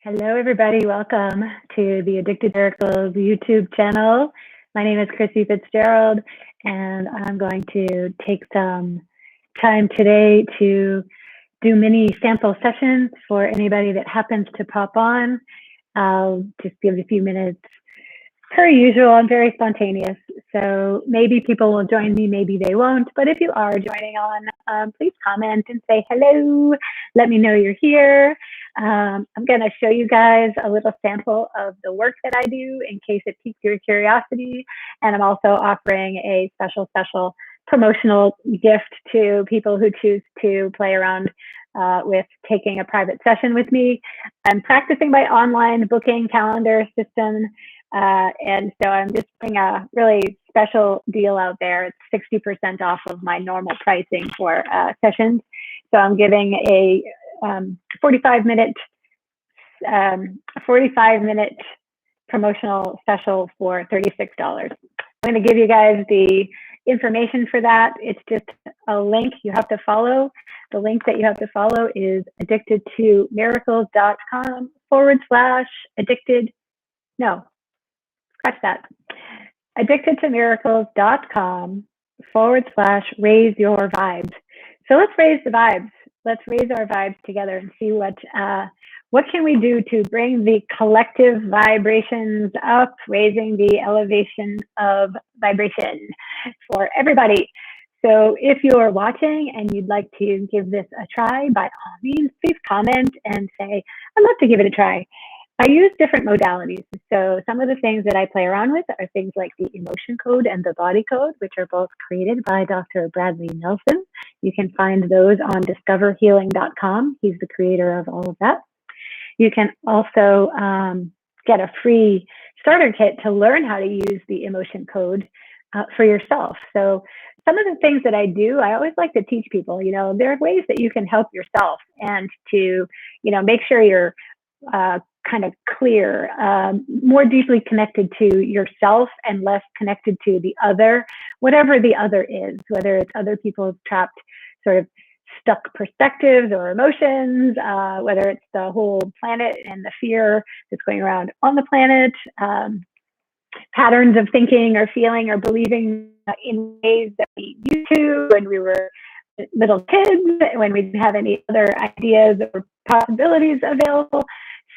Hello, everybody. Welcome to the Addicted Miracles YouTube channel. My name is Chrissy Fitzgerald, and I'm going to take some time today to do mini sample sessions for anybody that happens to pop on. I'll just give a few minutes. Per usual, I'm very spontaneous, so maybe people will join me, maybe they won't. But if you are joining on, please comment and say hello. Let me know you're here. I'm going to show you guys a little sample of the work that I do in case it piques your curiosity. And I'm also offering a special promotional gift to people who choose to play around with taking a private session with me. I'm practicing my online booking calendar system. And so I'm just putting a really special deal out there. It's 60% off of my normal pricing for sessions. So I'm giving a 45-minute promotional special for $36. I'm going to give you guys the information for that. It's just a link you have to follow. The link that you have to follow is addictedtomiracles.com/addicted. No, scratch that. addictedtomiracles.com/raise your vibes. So let's raise the vibes. Let's raise our vibes together and see what can we do to bring the collective vibrations up, raising the elevation of vibration for everybody. So if you're watching and you'd like to give this a try, by all means, please comment and say, I'd love to give it a try. I use different modalities. So some of the things that I play around with are things like the emotion code and the body code, which are both created by Dr. Bradley Nelson. You can find those on discoverhealing.com. He's the creator of all of that. You can also get a free starter kit to learn how to use the emotion code for yourself. So some of the things that I do, I always like to teach people, there are ways that you can help yourself and to, make sure you're kind of clear, more deeply connected to yourself and less connected to the other, whatever the other is, whether it's other people's trapped sort of stuck perspectives or emotions, whether it's the whole planet and the fear that's going around on the planet, patterns of thinking or feeling or believing in ways that we used to when we were little kids, when we didn't have any other ideas or possibilities available.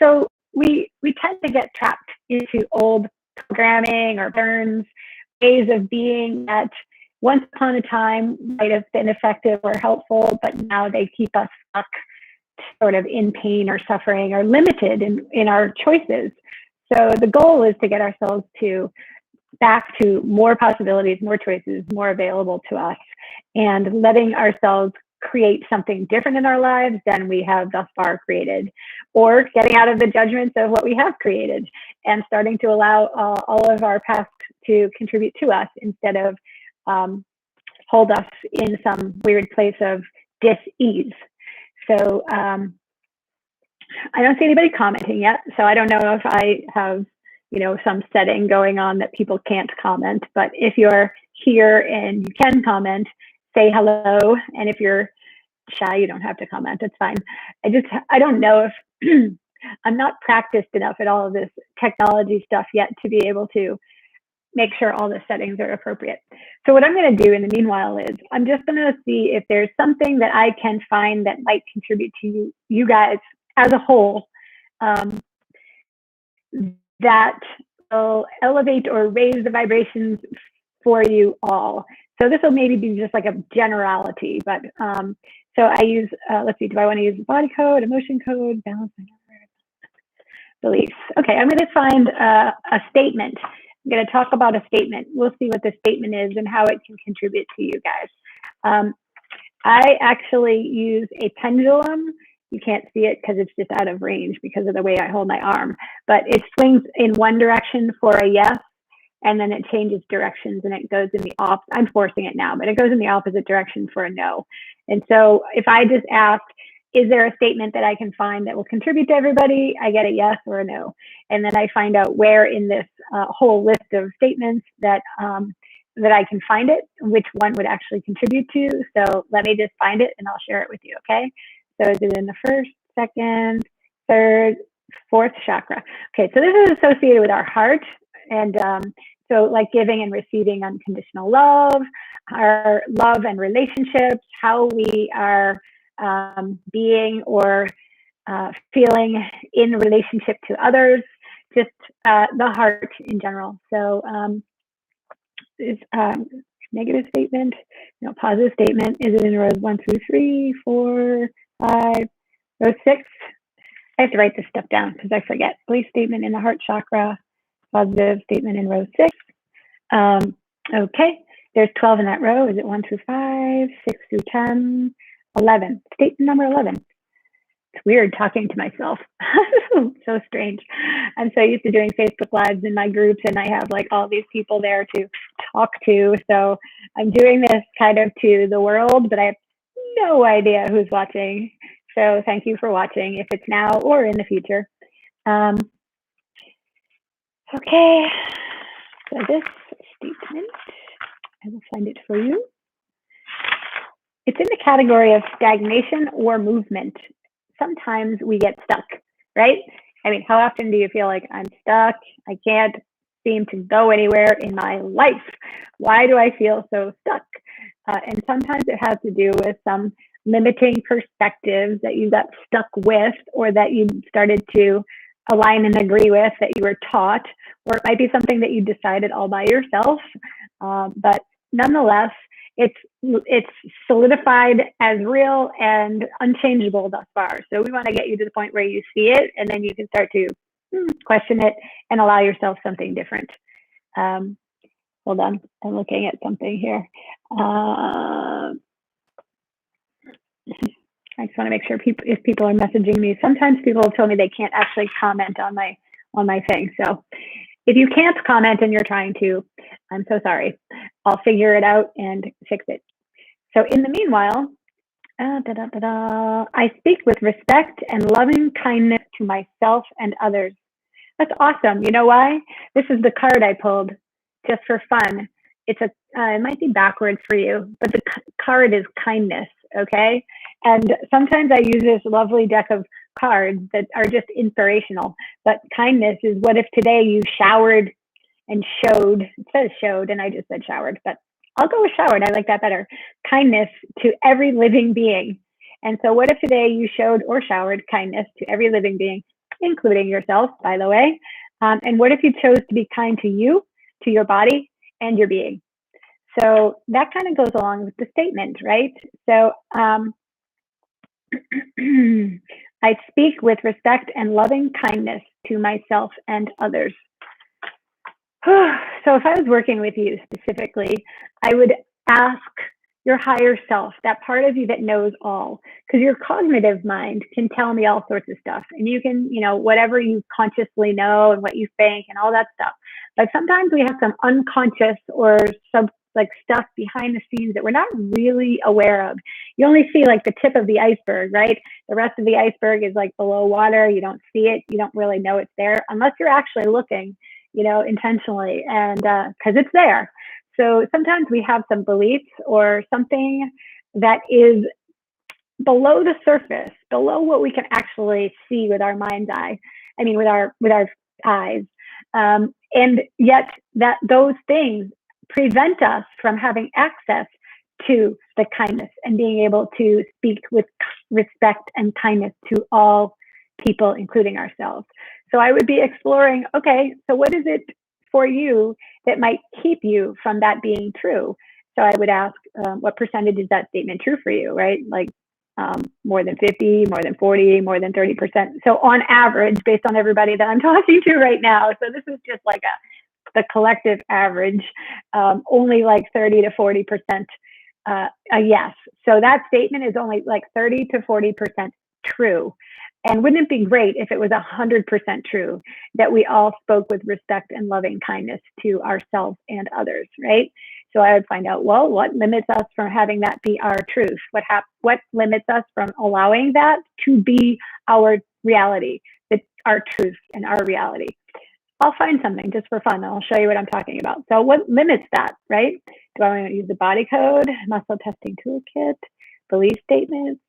So we tend to get trapped into old programming or patterns, ways of being that once upon a time might have been effective or helpful, but now they keep us stuck sort of in pain or suffering or limited in our choices. So the goal is to get ourselves back to more possibilities, more choices, more available to us, and letting ourselves create something different in our lives than we have thus far created, or getting out of the judgments of what we have created and starting to allow all of our past to contribute to us instead of hold us in some weird place of dis-ease. So I don't see anybody commenting yet, so I don't know if I have some setting going on that people can't comment, but if you're here and you can comment, say hello. And if you're shy, you don't have to comment, it's fine. I don't know if I'm not practiced enough at all of this technology stuff yet to be able to make sure all the settings are appropriate. So what I'm going to do in the meanwhile is I'm just going to see if there's something that I can find that might contribute to you guys as a whole, that will elevate or raise the vibrations for you all. So this will maybe be just like a generality, but so I use, let's see, do I want to use body code, emotion code, balance, beliefs? Okay, I'm going to find a statement. I'm going to talk about a statement. We'll see what the statement is and how it can contribute to you guys. I actually use a pendulum. You can't see it because it's just out of range because of the way I hold my arm, but it swings in one direction for a yes, and then it changes directions and it goes in the opposite. I'm forcing it now, but it goes in the opposite direction for a no. And so if I just ask, is there a statement that I can find that will contribute to everybody? I get a yes or a no. And then I find out where in this whole list of statements that I can find it, which one would actually contribute to. So let me just find it and I'll share it with you, okay? So is it in the first, second, third, Fourth chakra. Okay, so this is associated with our heart, and so like giving and receiving unconditional love, our love and relationships, how we are being or feeling in relationship to others, just the heart in general. So is negative statement, no, positive statement. Is it in rows 1 through 3, 4, 5, row 6? I have to write this stuff down because I forget. Belief statement in the heart chakra, positive statement in row 6. Okay, there's 12 in that row. Is it 1 through 5, 6 through 10, 11? Statement number 11. It's weird talking to myself. So strange. I'm so used to doing Facebook Lives in my groups, and I have like all these people there to talk to. So I'm doing this kind of to the world, but I have no idea who's watching. So thank you for watching, if it's now or in the future. Okay, so this statement, I will find it for you. It's in the category of stagnation or movement. Sometimes we get stuck, right? I mean, how often do you feel like I'm stuck? I can't seem to go anywhere in my life. Why do I feel so stuck? And sometimes it has to do with some limiting perspectives that you got stuck with, or that you started to align and agree with, that you were taught, or it might be something that you decided all by yourself. But nonetheless, it's solidified as real and unchangeable thus far. So we want to get you to the point where you see it, and then you can start to question it and allow yourself something different. Hold on, I'm looking at something here. I just want to make sure if people are messaging me. Sometimes people have told me they can't actually comment on my thing. So if you can't comment and you're trying to, I'm so sorry. I'll figure it out and fix it. So in the meanwhile, I speak with respect and loving kindness to myself and others. That's awesome. You know why? This is the card I pulled just for fun. It's it might be backwards for you, but the card is kindness, okay? And sometimes I use this lovely deck of cards that are just inspirational, but kindness is, what if today you showered and showed, it says showed and I just said showered, but I'll go with showered, I like that better. Kindness to every living being. And so what if today you showed or showered kindness to every living being, including yourself, by the way? And what if you chose to be kind to you, to your body, and your being? So that kind of goes along with the statement, right? So I speak with respect and loving kindness to myself and others. So if I was working with you specifically, I would ask your higher self, that part of you that knows all, because your cognitive mind can tell me all sorts of stuff, and you can, whatever you consciously know and what you think and all that stuff. But sometimes we have some unconscious or stuff behind the scenes that we're not really aware of. You only see like the tip of the iceberg, right? The rest of the iceberg is like below water. You don't see it. You don't really know it's there unless you're actually looking, intentionally, and because it's there. So sometimes we have some beliefs or something that is below the surface, below what we can actually see with our mind's eye. I mean, with our eyes, and yet that those things prevent us from having access to the kindness and being able to speak with respect and kindness to all people, including ourselves. So I would be exploring, okay, so what is it for you that might keep you from that being true? So I would ask, what percentage is that statement true for you, right? Like more than 50, more than 40, more than 30%. So on average, based on everybody that I'm talking to right now, so this is just like the collective average, only like 30 to 40% a yes. So that statement is only like 30 to 40% true. And wouldn't it be great if it was 100% true that we all spoke with respect and loving kindness to ourselves and others, right? So I would find out, well, what limits us from having that be our truth? What limits us from allowing that to be our reality, our truth and our reality? I'll find something just for fun. I'll show you what I'm talking about. So what limits that, right? Do I want to use the body code, muscle testing toolkit, belief statements,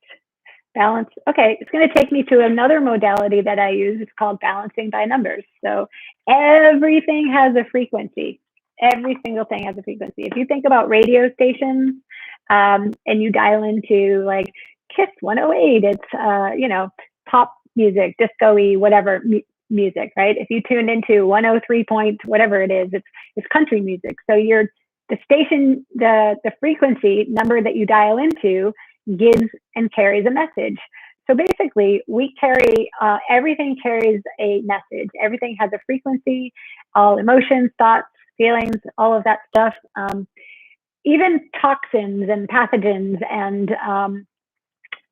balance. Okay, it's going to take me to another modality that I use. It's called balancing by numbers. So everything has a frequency. Every single thing has a frequency. If you think about radio stations, and you dial into like Kiss 108, it's pop music, disco-y, whatever music, right? If you tune into 103 point whatever it is, it's country music. So the station, the frequency number that you dial into gives and carries a message. So basically, we carry, everything carries a message. Everything has a frequency, all emotions, thoughts, feelings, all of that stuff. Even toxins and pathogens and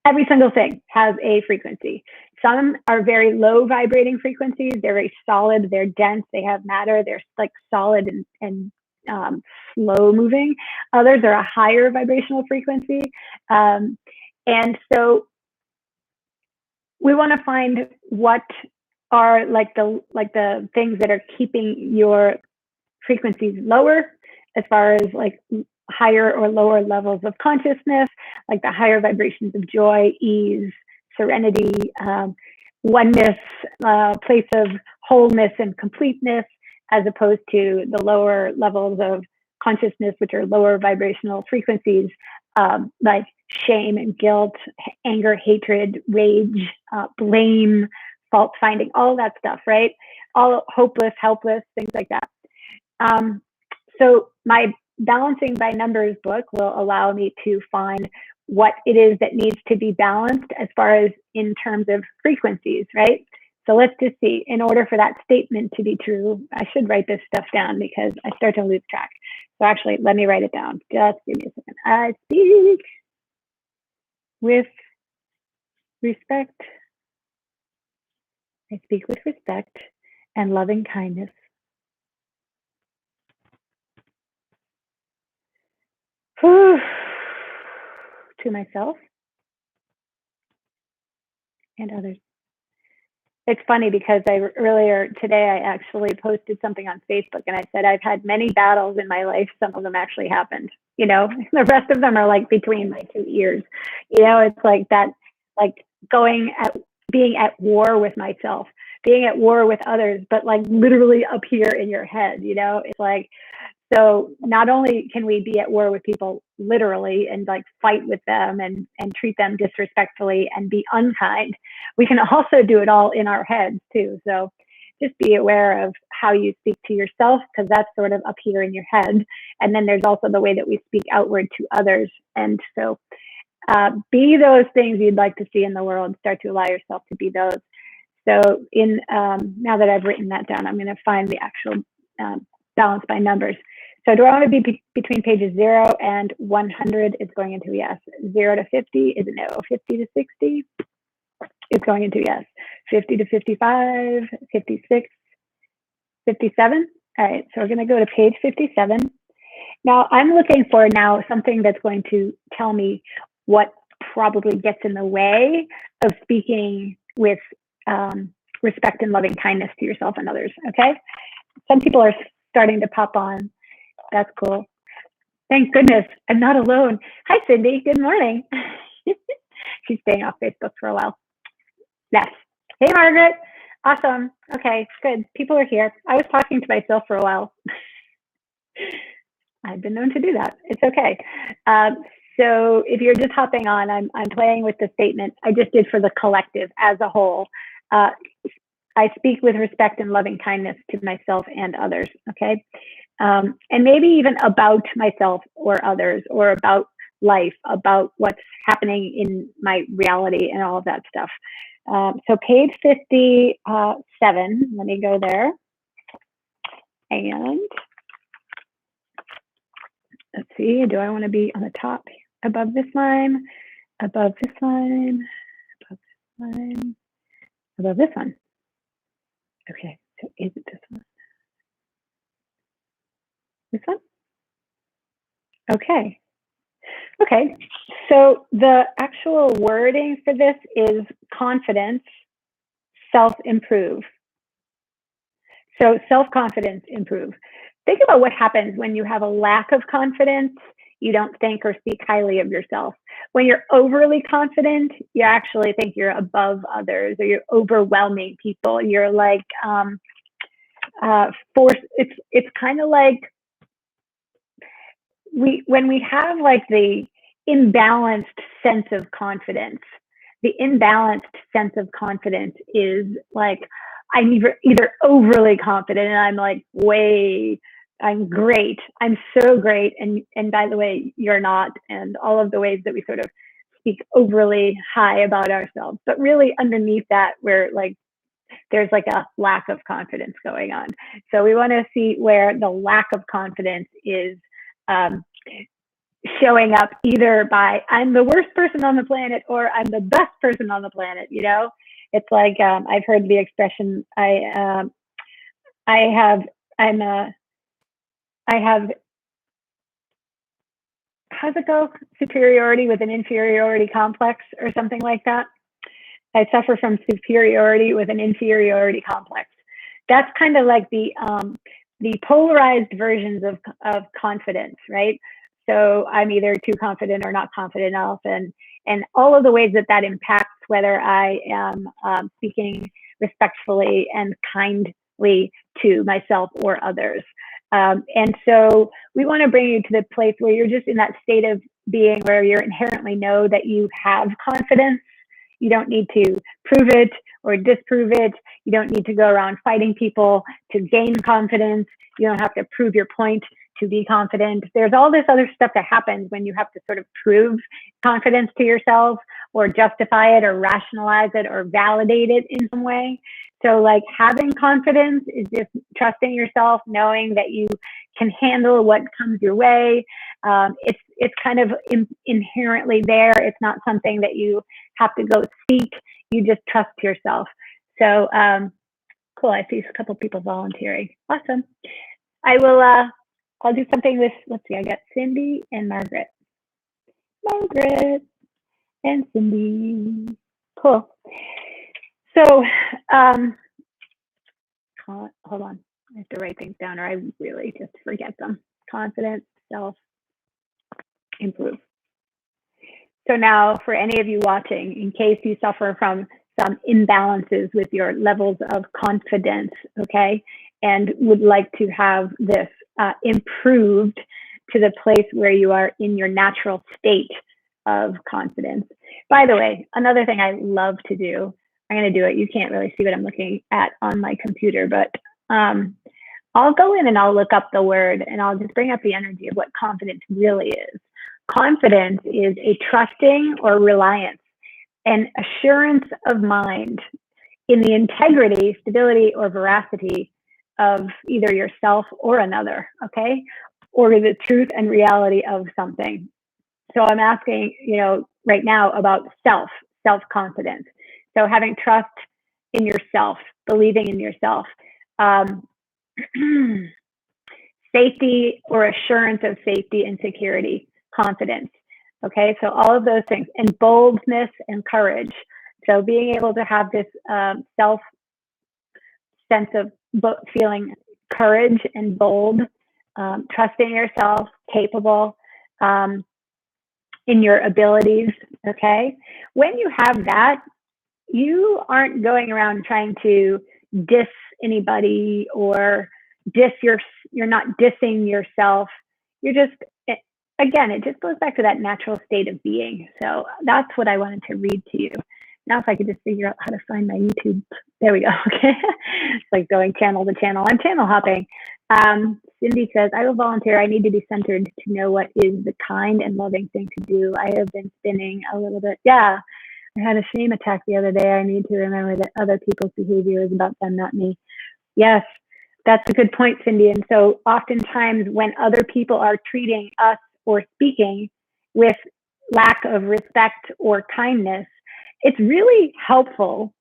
every single thing has a frequency. Some are very low vibrating frequencies. They're very solid, they're dense, they have matter, they're like solid and slow moving. Others are a higher vibrational frequency. And so we want to find what are like the things that are keeping your frequencies lower, as far as like higher or lower levels of consciousness, like the higher vibrations of joy, ease, serenity, oneness, place of wholeness and completeness, as opposed to the lower levels of consciousness, which are lower vibrational frequencies, like shame and guilt, anger, hatred, rage, blame, fault finding, all that stuff, right? All hopeless, helpless, things like that. So my Balancing by Numbers book will allow me to find what it is that needs to be balanced as far as in terms of frequencies, right? So let's just see, in order for that statement to be true, I should write this stuff down because I start to lose track. So actually, let me write it down. Just give me a second. I speak with respect. I speak with respect and loving kindness. To myself and others. It's funny because earlier today I actually posted something on Facebook and I said I've had many battles in my life. Some of them actually happened. The rest of them are like between my two ears. It's like that, like being at war with myself, being at war with others, but like literally up here in your head. It's like, so not only can we be at war with people literally and like fight with them and treat them disrespectfully and be unkind, we can also do it all in our heads too. So just be aware of how you speak to yourself, because that's sort of up here in your head. And then there's also the way that we speak outward to others. And so be those things you'd like to see in the world. Start to allow yourself to be those. So now that I've written that down, I'm going to find the actual balance by numbers. So do I want to be between pages 0 and 100? It's going into yes. 0 to 50 is a no. 50 to 60, it's going into yes. 50 to 55, 56, 57. All right, so we're going to go to page 57. Now I'm looking for something that's going to tell me what probably gets in the way of speaking with respect and loving kindness to yourself and others, okay? Some people are starting to pop on. That's cool. Thank goodness I'm not alone. Hi, Cindy. Good morning. She's staying off Facebook for a while. Yes. Hey, Margaret. Awesome. Okay, good. People are here. I was talking to myself for a while. I've been known to do that. It's okay. So if you're just hopping on, I'm playing with the statement I just did for the collective as a whole. I speak with respect and loving kindness to myself and others, okay? And maybe even about myself or others, or about life, about what's happening in my reality and all of that stuff. So page 57, let me go there. And let's see, do I want to be on the top, above this line, above this line, above this line, above this one? Okay, so is it this one? This one? Okay. Okay, so the actual wording for this is confidence, self-improve. So self-confidence, improve. Think about what happens when you have a lack of confidence. you don't think or speak highly of yourself. When you're overly confident, you actually think you're above others, or you're overwhelming people. You're like force. It's kind of like when we have like the imbalanced sense of confidence. The imbalanced sense of confidence is like I'm either overly confident and I'm like I'm great. I'm so great. And by the way, you're not. And all of the ways that we sort of speak overly high about ourselves. But really underneath that, we're like, there's like a lack of confidence going on. So we want to see where the lack of confidence is showing up either by I'm the worst person on the planet or I'm the best person on the planet. You know, it's like I've heard the expression I have how's it go? Superiority with an inferiority complex or something like that. I suffer from superiority with an inferiority complex. That's kind of like the polarized versions of confidence, right? So I'm either too confident or not confident enough, and all of the ways that impacts whether I am speaking respectfully and kindly to myself or others. And so we want to bring you to the place where you're just in that state of being where you inherently know that you have confidence. You don't need to prove it or disprove it. You don't need to go around fighting people to gain confidence. You don't have to prove your point to be confident. There's all this other stuff that happens when you have to sort of prove confidence to yourself or justify it or rationalize it or validate it in some way. So like having confidence is just trusting yourself, knowing that you can handle what comes your way. It's kind of inherently there. It's not something that you have to go seek. You just trust yourself. So cool. I see a couple people volunteering. Awesome. I'll do something with, let's see, I got Cindy and Margaret. Margaret and Cindy. Cool. So, hold on. I have to write things down or I really just forget them. Confidence, self, improve. So now for any of you watching, in case you suffer from some imbalances with your levels of confidence, okay, and would like to have this improved to the place where you are in your natural state of confidence. By the way, another thing I love to do, I'm going to do it. You can't really see what I'm looking at on my computer, but I'll go in and I'll look up the word and I'll just bring up the energy of what confidence really is. Confidence is a trusting or reliance, an assurance of mind in the integrity, stability, or veracity of either yourself or another, okay? Or the truth and reality of something. So I'm asking, right now about self-confidence. So having trust in yourself, believing in yourself, safety or assurance of safety and security, confidence. Okay, so all of those things, and boldness and courage. So being able to have this self sense of feeling courage and bold, trusting yourself, capable in your abilities. Okay, when you have that, you aren't going around trying to diss anybody or you're not dissing yourself. You're just, again, it just goes back to that natural state of being. So that's what I wanted to read to you. Now, if I could just figure out how to find my YouTube, there we go. Okay, it's like going channel to channel. I'm channel hopping. Cindy says, I will volunteer. I need to be centered to know what is the kind and loving thing to do. I have been spinning a little bit. Yeah, I had a shame attack the other day. I need to remember that other people's behavior is about them, not me. Yes, that's a good point, Cindy. And so oftentimes when other people are treating us or speaking with lack of respect or kindness, it's really helpful.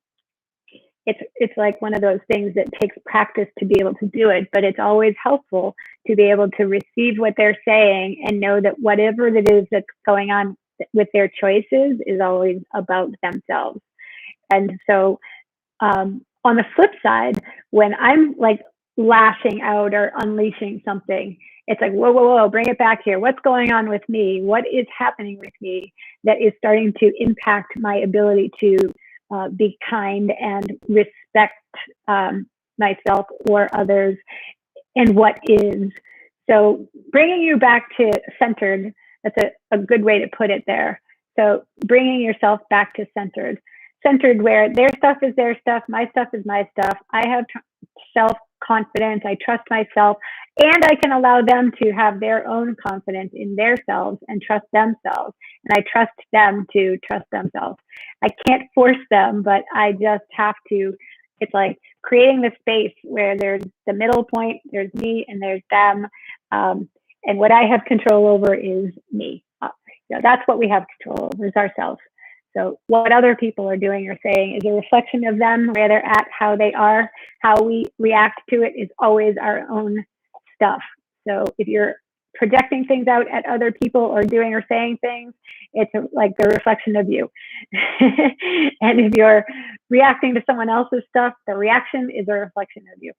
It's like one of those things that takes practice to be able to do it, but it's always helpful to be able to receive what they're saying and know that whatever it is that's going on with their choices is always about themselves. And so on the flip side, when I'm like lashing out or unleashing something, It's like, whoa, whoa, whoa, bring it back here. What's going on with me? What is happening with me that is starting to impact my ability to be kind and respect myself or others, and what is. So bringing you back to centered, that's a good way to put it there. So bringing yourself back to centered where their stuff is their stuff, my stuff is my stuff. I have self-confidence, I trust myself, and I can allow them to have their own confidence in themselves and trust themselves. And I trust them to trust themselves. I can't force them, but I just have to. It's like creating the space where there's the middle point, there's me, and there's them. And what I have control over is me. That's what we have control over, is ourselves. So what other people are doing or saying is a reflection of them, where they're at, how they are. How we react to it is always our own stuff. So if you're projecting things out at other people or doing or saying things, it's like the reflection of you. And if you're reacting to someone else's stuff, the reaction is a reflection of you.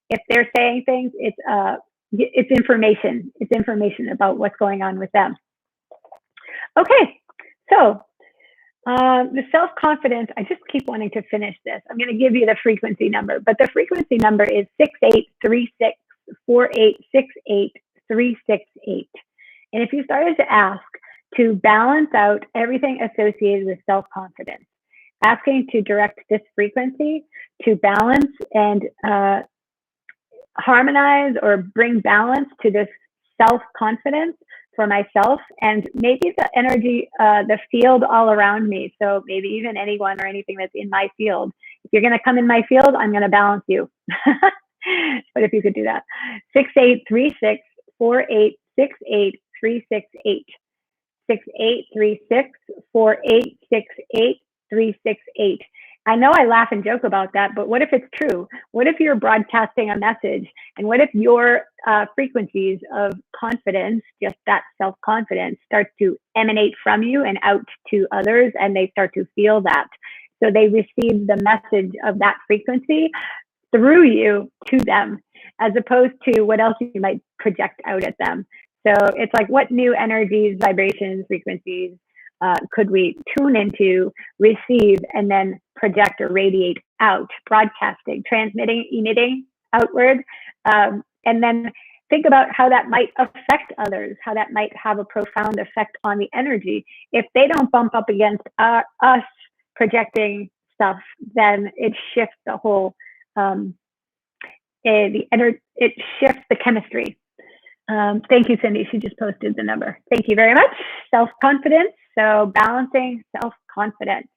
If they're saying things, it's information. It's information about what's going on with them. Okay, so the self-confidence, I just keep wanting to finish this. I'm going to give you the frequency number, but the frequency number is 68364868 368. And if you started to ask to balance out everything associated with self-confidence, asking to direct this frequency to balance and harmonize or bring balance to this self-confidence for myself, and maybe the energy, the field all around me. So maybe even anyone or anything that's in my field. If you're going to come in my field, I'm going to balance you. But if you could do that, 68364868 68364868 I know I laugh and joke about that, but what if it's true? What if you're broadcasting a message? And what if your frequencies of confidence, just that self-confidence, starts to emanate from you and out to others, and they start to feel that? So they receive the message of that frequency through you to them, as opposed to what else you might project out at them. So it's like, what new energies, vibrations, frequencies could we tune into, receive, and then project or radiate out, broadcasting, transmitting, emitting outward, and then think about how that might affect others, how that might have a profound effect on the energy. If they don't bump up against us projecting stuff, then it shifts the whole, it shifts the chemistry. Thank you, Cindy. She just posted the number. Thank you very much. Self-confidence. So balancing self-confidence.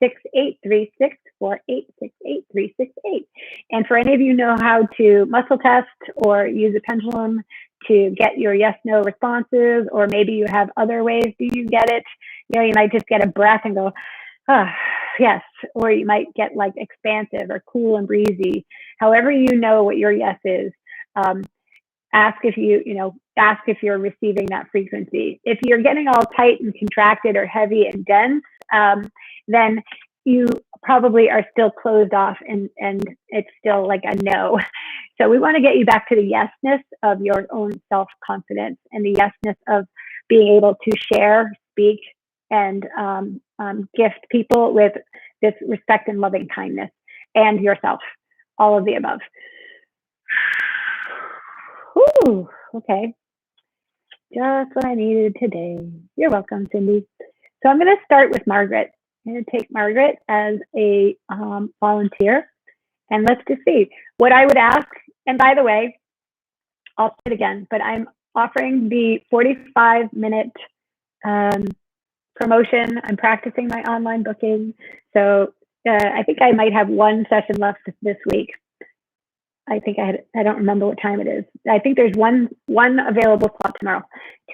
68364868 And for any of you know how to muscle test or use a pendulum to get your yes/no responses, or maybe you have other ways do you get it. You know, you might just get a breath and go, ah, yes, or you might get like expansive or cool and breezy. However, you know what your yes is. Ask if ask if you're receiving that frequency. If you're getting all tight and contracted or heavy and dense, then you probably are still closed off and it's still like a no. So we want to get you back to the yesness of your own self-confidence and the yesness of being able to share, speak, and gift people with this respect and loving kindness, and yourself, all of the above. Ooh, okay. Just what I needed today. You're welcome, Cindy. So I'm going to start with Margaret. I'm going to take Margaret as a volunteer, and let's just see what I would ask. And by the way, I'll say it again, but I'm offering the 45-minute promotion. I'm practicing my online booking. So I think I might have one session left this week. I think I don't remember what time it is. I think there's one available slot tomorrow,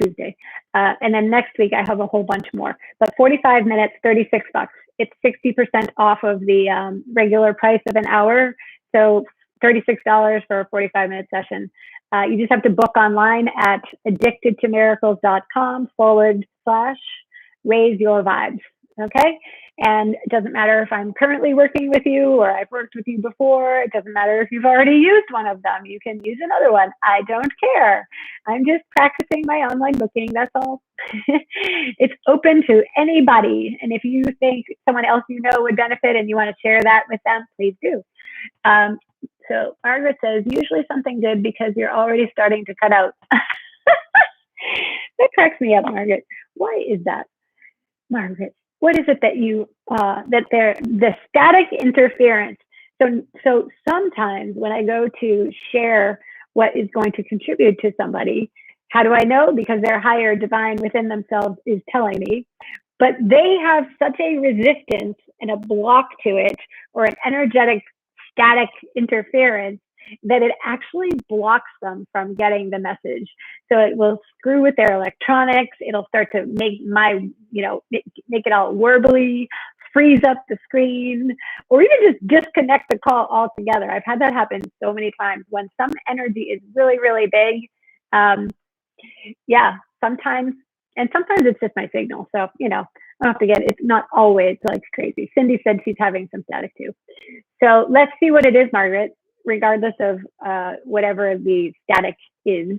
Tuesday. And then next week I have a whole bunch more. But 45 minutes, $36. It's 60% off of the regular price of an hour. So $36 for a 45-minute session. You just have to book online at addictedtomiracles.com/raise your vibes. Okay. And it doesn't matter if I'm currently working with you or I've worked with you before. It doesn't matter if you've already used one of them. You can use another one. I don't care. I'm just practicing my online booking. That's all. It's open to anybody. And if you think someone else you know would benefit and you want to share that with them, please do. So Margaret says, usually something good because you're already starting to cut out. That cracks me up, Margaret. Why is that, Margaret? What is it that you the static interference? So sometimes when I go to share what is going to contribute to somebody, how do I know? Because their higher divine within themselves is telling me, but they have such a resistance and a block to it, or an energetic static interference, that it actually blocks them from getting the message. So it will screw with their electronics. It'll start to make make it all warbly, freeze up the screen, or even just disconnect the call altogether. I've had that happen so many times when some energy is really, really big. Yeah, sometimes it's just my signal. So, I don't have to it's not always like crazy. Cindy said she's having some static too. So let's see what it is, Margaret, regardless of whatever the static is.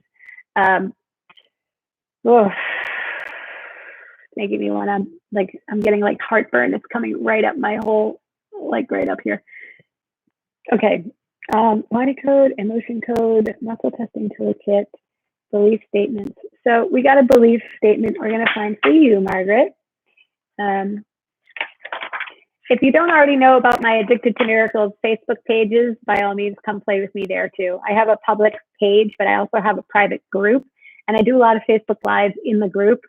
Making me want to, I'm getting heartburn. It's coming right up my whole, right up here. Okay. Body code, emotion code, muscle testing toolkit, belief statements. So we got a belief statement we're going to find for you, Margaret. If you don't already know about my Addicted to Miracles Facebook pages, by all means, come play with me there too. I have a public page, but I also have a private group, and I do a lot of Facebook Lives in the group.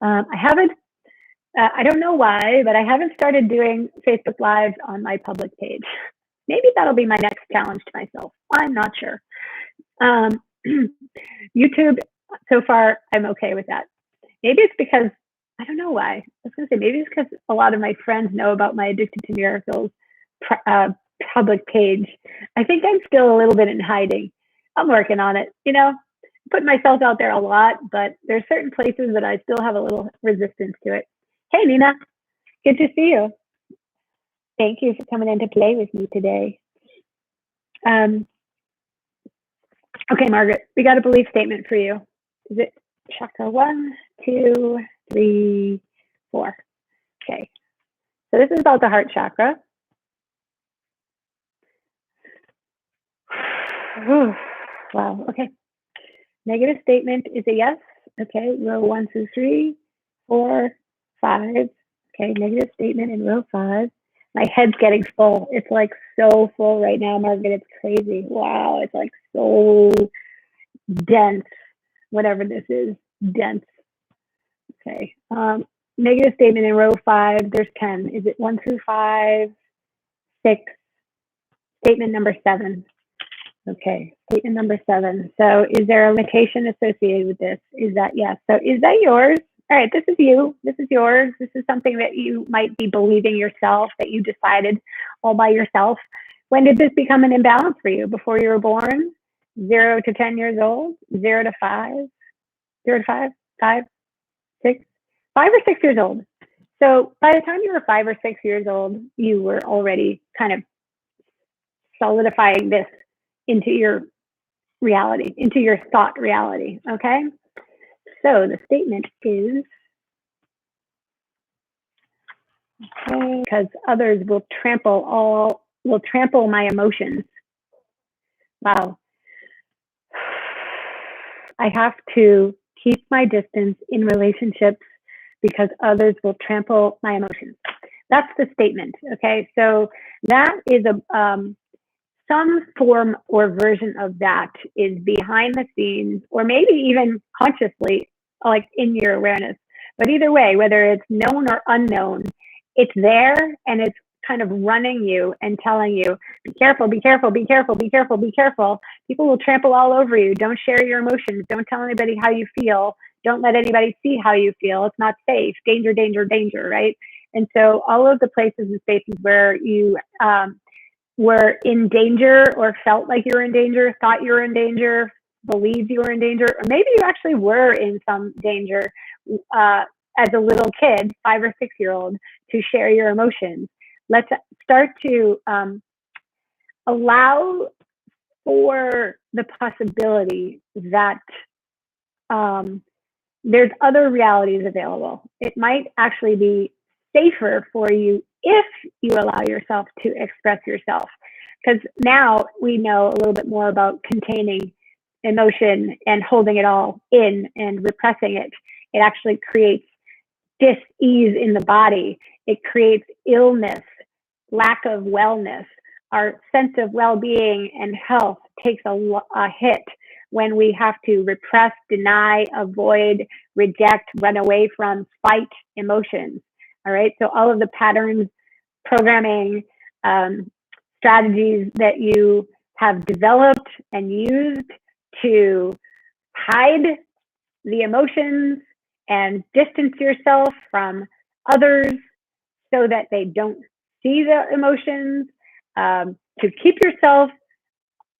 I don't know why, but I haven't started doing Facebook Lives on my public page. Maybe that'll be my next challenge to myself. I'm not sure. YouTube, so far, I'm okay with that. Maybe it's because, I don't know why. I was going to say, maybe it's because a lot of my friends know about my Addicted to Miracles public page. I think I'm still a little bit in hiding. I'm working on it, putting myself out there a lot, but there's certain places that I still have a little resistance to it. Hey, Nina, good to see you. Thank you for coming in to play with me today. Okay, Margaret, we got a belief statement for you. Is it chakra 1, 2, 3, 4? Okay, so this is about the heart chakra. Wow, okay. Negative statement is a yes. Okay, row 1 through 3, 4, 5. Okay, negative statement in row 5. My head's getting full. It's so full right now, Margaret. It's crazy. Wow, it's so dense. Whatever this is, dense. Okay. Negative statement in row 5. There's 10. Is it 1 through 5, 6? Statement number 7. Okay, statement number 7. So is there a limitation associated with this? Is that yes? So is that yours? All right, this is you. This is yours. This is something that you might be believing yourself, that you decided all by yourself. When did this become an imbalance for you? Before you were born? 0 to 10 years old? 0 to 5? 0 to 5? 5? 6? 5 or 6 years old. So by the time you were 5 or 6 years old, you were already kind of solidifying this into your reality, into your thought reality, okay? So the statement is, okay, because others will trample my emotions. Wow. I have to keep my distance in relationships because others will trample my emotions. That's the statement, okay? So that is some form or version of that is behind the scenes, or maybe even consciously, in your awareness. But either way, whether it's known or unknown, it's there and it's kind of running you and telling you, be careful, be careful, be careful, be careful, be careful. People will trample all over you. Don't share your emotions. Don't tell anybody how you feel. Don't let anybody see how you feel. It's not safe. Danger, danger, danger, right? And so all of the places and spaces where you were in danger or felt like you were in danger, thought you were in danger, believed you were in danger, or maybe you actually were in some danger as a little kid, 5 or 6 year old, to share your emotions. Let's start to allow for the possibility that there's other realities available. It might actually be safer for you if you allow yourself to express yourself. Because now we know a little bit more about containing emotion and holding it all in and repressing it. It actually creates dis-ease in the body. It creates illness, lack of wellness. Our sense of well-being and health takes a hit when we have to repress, deny, avoid, reject, run away from, fight emotions. All right. So all of the patterns, programming, strategies that you have developed and used to hide the emotions and distance yourself from others so that they don't see the emotions, to keep yourself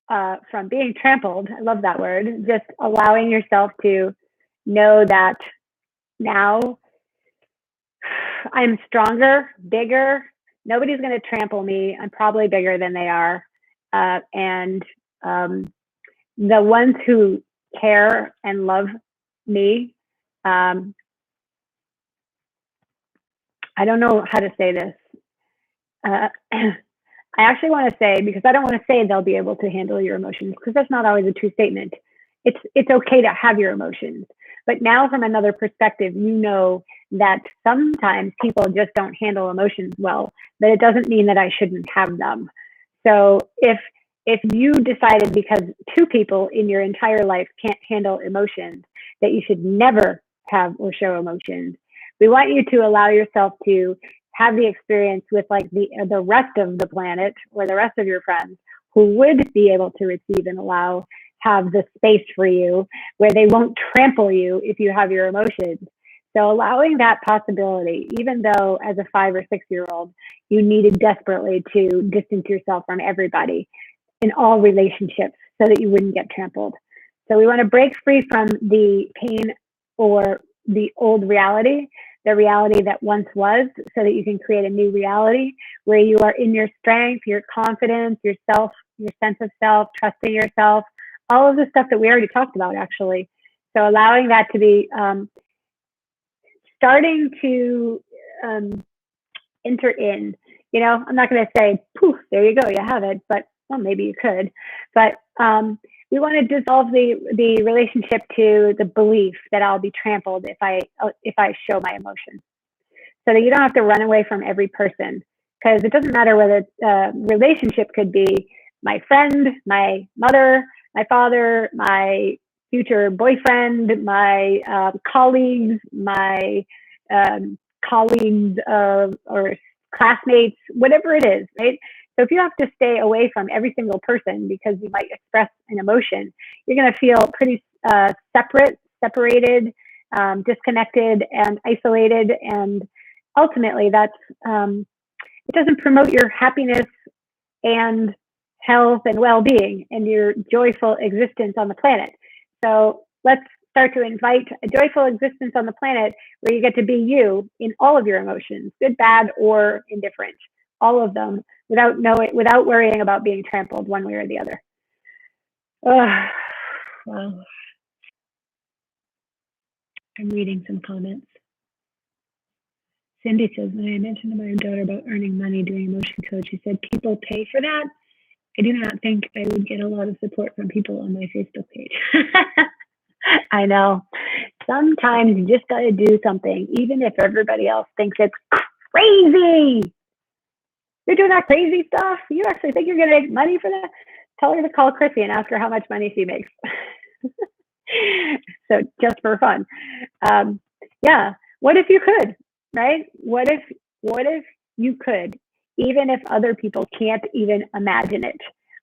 from being trampled. I love that word. Just allowing yourself to know that now I'm stronger, bigger. Nobody's going to trample me. I'm probably bigger than they are. And the ones who care and love me, I don't know how to say this. I actually want to say, because I don't want to say they'll be able to handle your emotions, because that's not always a true statement. It's okay to have your emotions. But now from another perspective, you know that sometimes people just don't handle emotions well, but it doesn't mean that I shouldn't have them. So if you decided because two people in your entire life can't handle emotions, that you should never have or show emotions, we want you to allow yourself to have the experience with like the rest of the planet or the rest of your friends who would be able to receive and allow, have the space for you where they won't trample you if you have your emotions. So allowing that possibility, even though as a 5 or 6 year old, you needed desperately to distance yourself from everybody in all relationships so that you wouldn't get trampled. So we want to break free from the pain or the old reality, the reality that once was, so that you can create a new reality where you are in your strength, your confidence, yourself, your sense of self, trusting yourself, all of the stuff that we already talked about, actually. So allowing that to be starting to enter in. You know, I'm not going to say, poof, there you go, you have it, but well, maybe you could. But we want to dissolve the relationship to the belief that I'll be trampled if I show my emotion, so that you don't have to run away from every person, because it doesn't matter whether relationship could be my friend, my mother, my father, my future boyfriend, my colleagues, my colleagues or classmates, whatever it is, right? So if you have to stay away from every single person because you might express an emotion, you're going to feel pretty separated, disconnected, and isolated. And ultimately, that's it doesn't promote your happiness and health and well-being and your joyful existence on the planet. So let's start to invite a joyful existence on the planet where you get to be you in all of your emotions, good, bad, or indifferent, all of them, without worrying about being trampled one way or the other. Wow. I'm reading some comments. Cindy says, when I mentioned to my daughter about earning money doing emotion coach, she said, people pay for that? I do not think I would get a lot of support from people on my Facebook page. I know. Sometimes you just got to do something, even if everybody else thinks it's crazy. You're doing that crazy stuff? You actually think you're going to make money for that? Tell her to call Chrissy and ask her how much money she makes. So just for fun. Yeah. What if you could, right? What if you could, even if other people can't even imagine it?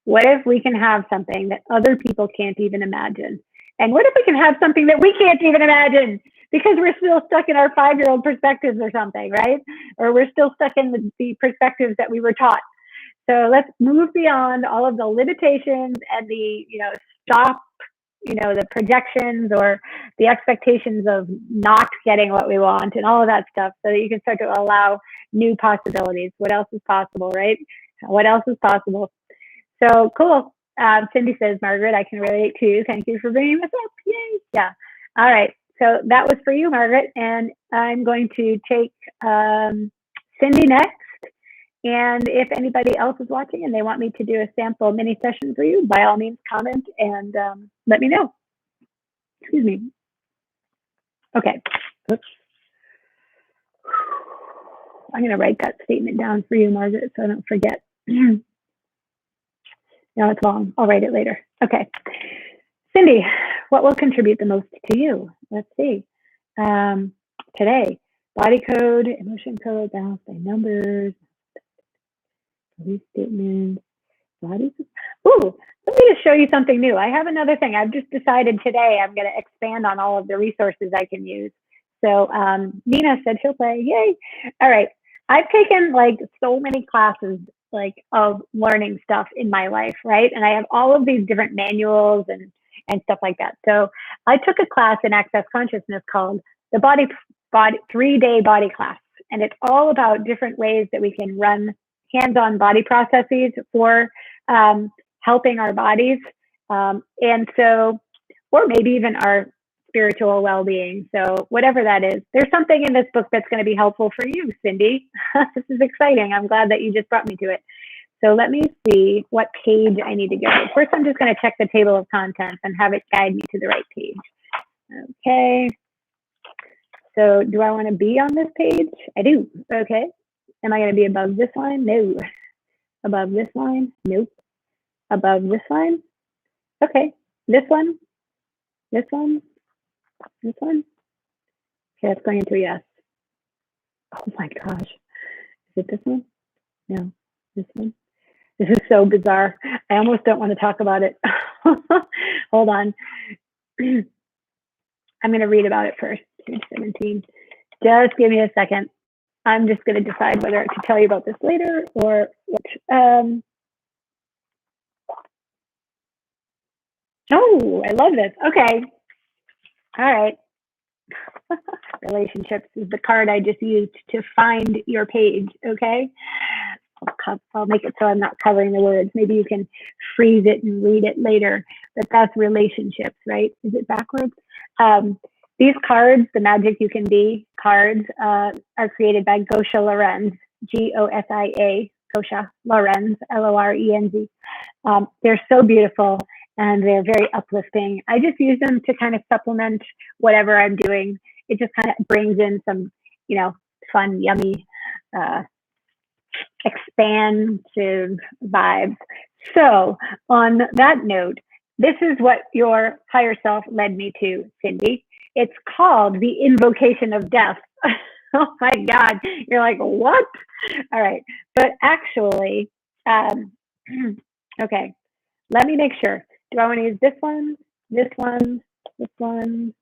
What if we can have something that other people can't even imagine? And what if we can have something that we can't even imagine because we're still stuck in our 5-year-old perspectives or something, right? Or we're still stuck in the perspectives that we were taught. So let's move beyond all of the limitations and the, stop the projections or the expectations of not getting what we want and all of that stuff, so that you can start to allow new possibilities. What else is possible, right? What else is possible? So cool. Cindy says, Margaret, I can relate too. Thank you for bringing this up. Yay. Yeah. All right. So that was for you, Margaret. And I'm going to take Cindy next. And if anybody else is watching and they want me to do a sample mini session for you, by all means, comment and let me know. Excuse me. Okay. Oops. I'm going to write that statement down for you, Margaret, so I don't forget. No, it's long. I'll write it later. Okay. Cindy, what will contribute the most to you? Let's see. Today, body code, emotion code, balance by numbers, belief statements, body. Ooh, let me just show you something new. I have another thing. I've just decided today I'm going to expand on all of the resources I can use. So Nina said she'll play. Yay. All right. I've taken like so many classes of learning stuff in my life, right? And I have all of these different manuals and stuff like that. So I took a class in Access Consciousness called the 3-day body class. And it's all about different ways that we can run hands-on body processes for helping our bodies. And so, or maybe even our spiritual well-being. So whatever that is, there's something in this book that's going to be helpful for you, Cindy. This is exciting. I'm glad that you just brought me to it. So let me see what page I need to go. First, I'm just going to check the table of contents and have it guide me to the right page. Okay. So do I want to be on this page? I do. Okay. Am I going to be above this line? No. Above this line? Nope. Above this line? Okay. This one? This one? This one? Okay, that's going into a yes. Oh my gosh. Is it this one? No. This one? This is so bizarre. I almost don't want to talk about it. Hold on. I'm going to read about it first. 17. Just give me a second. I'm just going to decide whether to tell you about this later or which. Oh, I love this. Okay. All right. Relationships is the card I just used to find your page. Okay. I'll make it so I'm not covering the words. Maybe you can freeze it and read it later. But that's relationships, right? Is it backwards? These cards, the Magic You Can Be cards, are created by Gosha Lorenz, Gosia, Gosha Lorenz, Lorenz. They're so beautiful and they're very uplifting. I just use them to kind of supplement whatever I'm doing. It just kind of brings in some, fun, yummy, expansive vibes. So on that note, this is what your higher self led me to, Cindy. It's called the Invocation of Death. Oh my God. You're like, what? All right. But actually, okay, let me make sure. Do I want to use this one, this one, this one,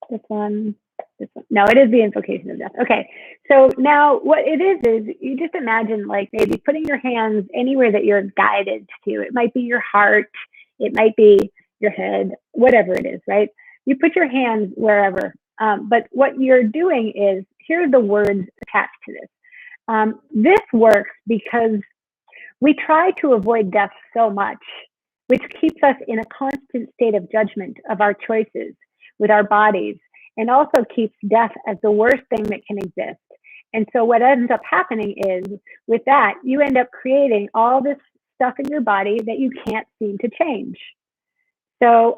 this one, this one? No, it is the Invocation of Death. Okay. So now what it is you just imagine like maybe putting your hands anywhere that you're guided to. It might be your heart. It might be your head, whatever it is, right? You put your hands wherever. But what you're doing is, here are the words attached to this. This works because we try to avoid death so much, which keeps us in a constant state of judgment of our choices with our bodies, and also keeps death as the worst thing that can exist. And so what ends up happening is, with that, you end up creating all this stuff in your body that you can't seem to change. So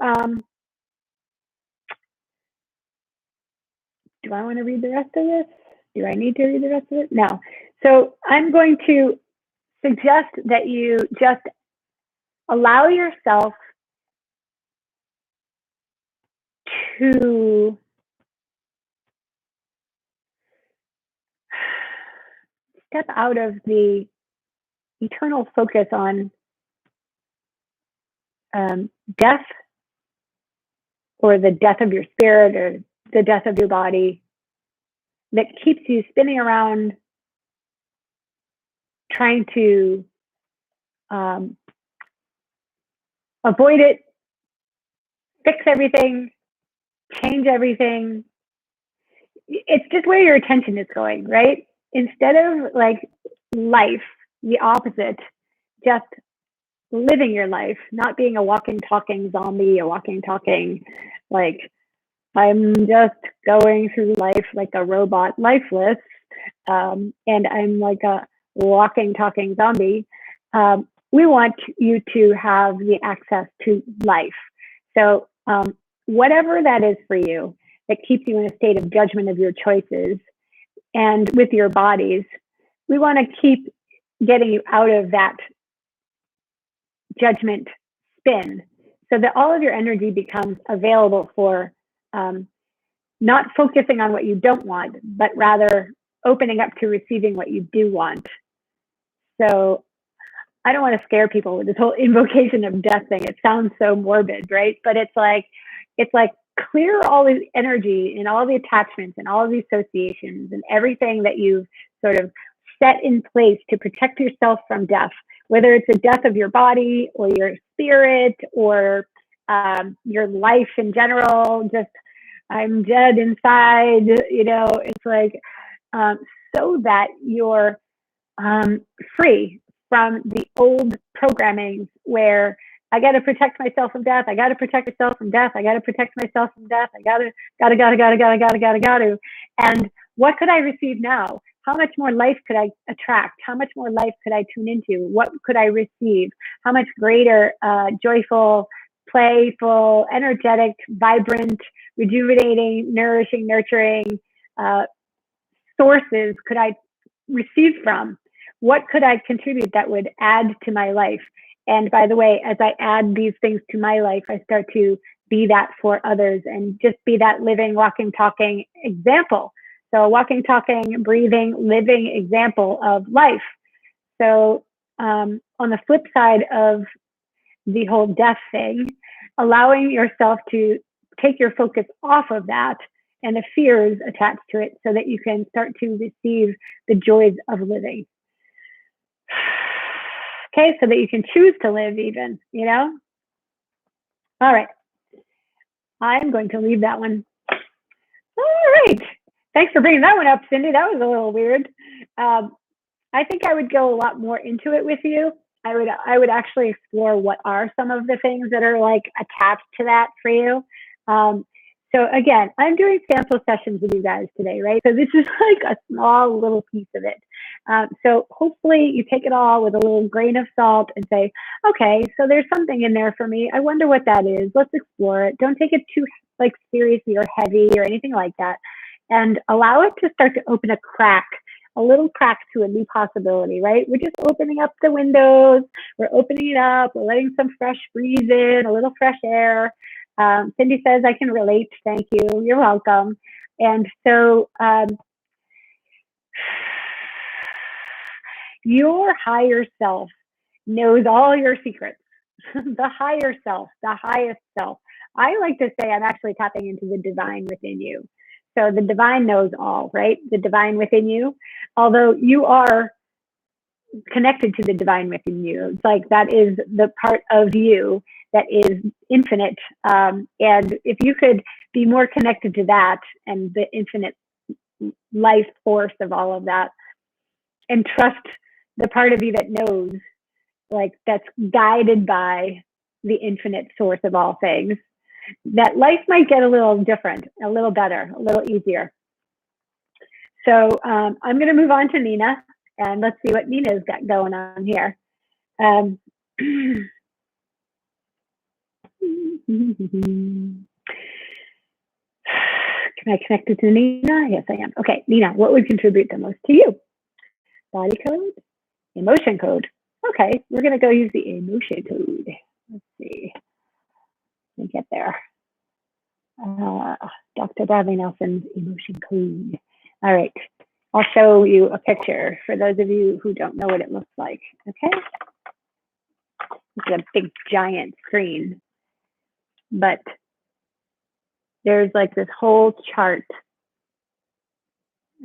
do I want to read the rest of this? Do I need to read the rest of it? No. So I'm going to suggest that you just allow yourself to step out of the eternal focus on death, or the death of your spirit, or the death of your body, that keeps you spinning around trying to avoid it, fix everything, change everything. It's just where your attention is going, right? Instead of like life, the opposite, just living your life, not being a walking, talking zombie, a walking, talking, like I'm just going through life like a robot, lifeless, and I'm like a walking, talking zombie. We want you to have the access to life. So, whatever that is for you that keeps you in a state of judgment of your choices and with your bodies, we want to keep getting you out of that judgment spin so that all of your energy becomes available for not focusing on what you don't want, but rather opening up to receiving what you do want. So I don't want to scare people with this whole invocation of death thing. It sounds so morbid, right? But it's like clear all the energy and all the attachments and all the associations and everything that you've sort of set in place to protect yourself from death, whether it's a death of your body or your spirit or your life in general. Just I'm dead inside, it's like so that you're free from the old programming where I got to protect myself from death. I got to protect myself from death. I got to protect myself from death. I got to. And what could I receive now? How much more life could I attract? How much more life could I tune into? What could I receive? How much greater, joyful, playful, energetic, vibrant, rejuvenating, nourishing, nurturing sources could I receive from? What could I contribute that would add to my life? And by the way, as I add these things to my life, I start to be that for others and just be that living, walking, talking example. So walking, talking, breathing, living example of life. So on the flip side of the whole death thing, allowing yourself to take your focus off of that and the fears attached to it so that you can start to receive the joys of living. Okay, so that you can choose to live even, All right. I'm going to leave that one. All right. Thanks for bringing that one up, Cindy. That was a little weird. I think I would go a lot more into it with you. I would actually explore what are some of the things that are like attached to that for you. So again, I'm doing sample sessions with you guys today, right? So this is like a small little piece of it. So hopefully you take it all with a little grain of salt and say, okay, so there's something in there for me. I wonder what that is. Let's explore it. Don't take it too like seriously or heavy or anything like that. And allow it to start to open a little crack to a new possibility, right? We're just opening up the windows. We're opening it up. We're letting some fresh breeze in, a little fresh air. Cindy says, I can relate. Thank you. You're welcome. And so your higher self knows all your secrets. The higher self, the highest self. I like to say I'm actually tapping into the divine within you. So the divine knows all, right? The divine within you, although you are connected to the divine within you. It's like that is the part of you that is infinite. And if you could be more connected to that and the infinite life force of all of that and trust the part of you that knows, like that's guided by the infinite source of all things, that life might get a little different, a little better, a little easier. So I'm going to move on to Nina, and let's see what Nina's got going on here. Can I connect it to Nina? Yes, I am. Okay, Nina, what would contribute the most to you? Body code? Emotion code. Okay, we're going to go use the emotion code. Let's see. Let me get there. Dr. Bradley Nelson's emotion code. All right. I'll show you a picture for those of you who don't know what it looks like. Okay. It's a big giant screen, but there's like this whole chart.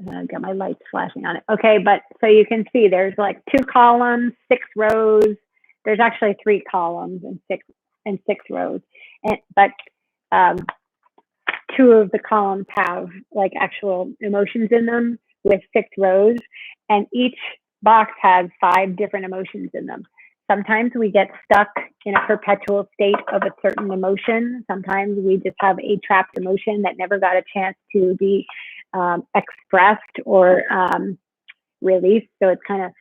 I've got my lights flashing on it. Okay, but so you can see there's like 2 columns, 6 rows. There's actually 3 columns and six rows. But um, two of the columns have like actual emotions in them with 6 rows, and each box has 5 different emotions in them. Sometimes we get stuck in a perpetual state of a certain emotion. Sometimes we just have a trapped emotion that never got a chance to be expressed or released. So it's kind of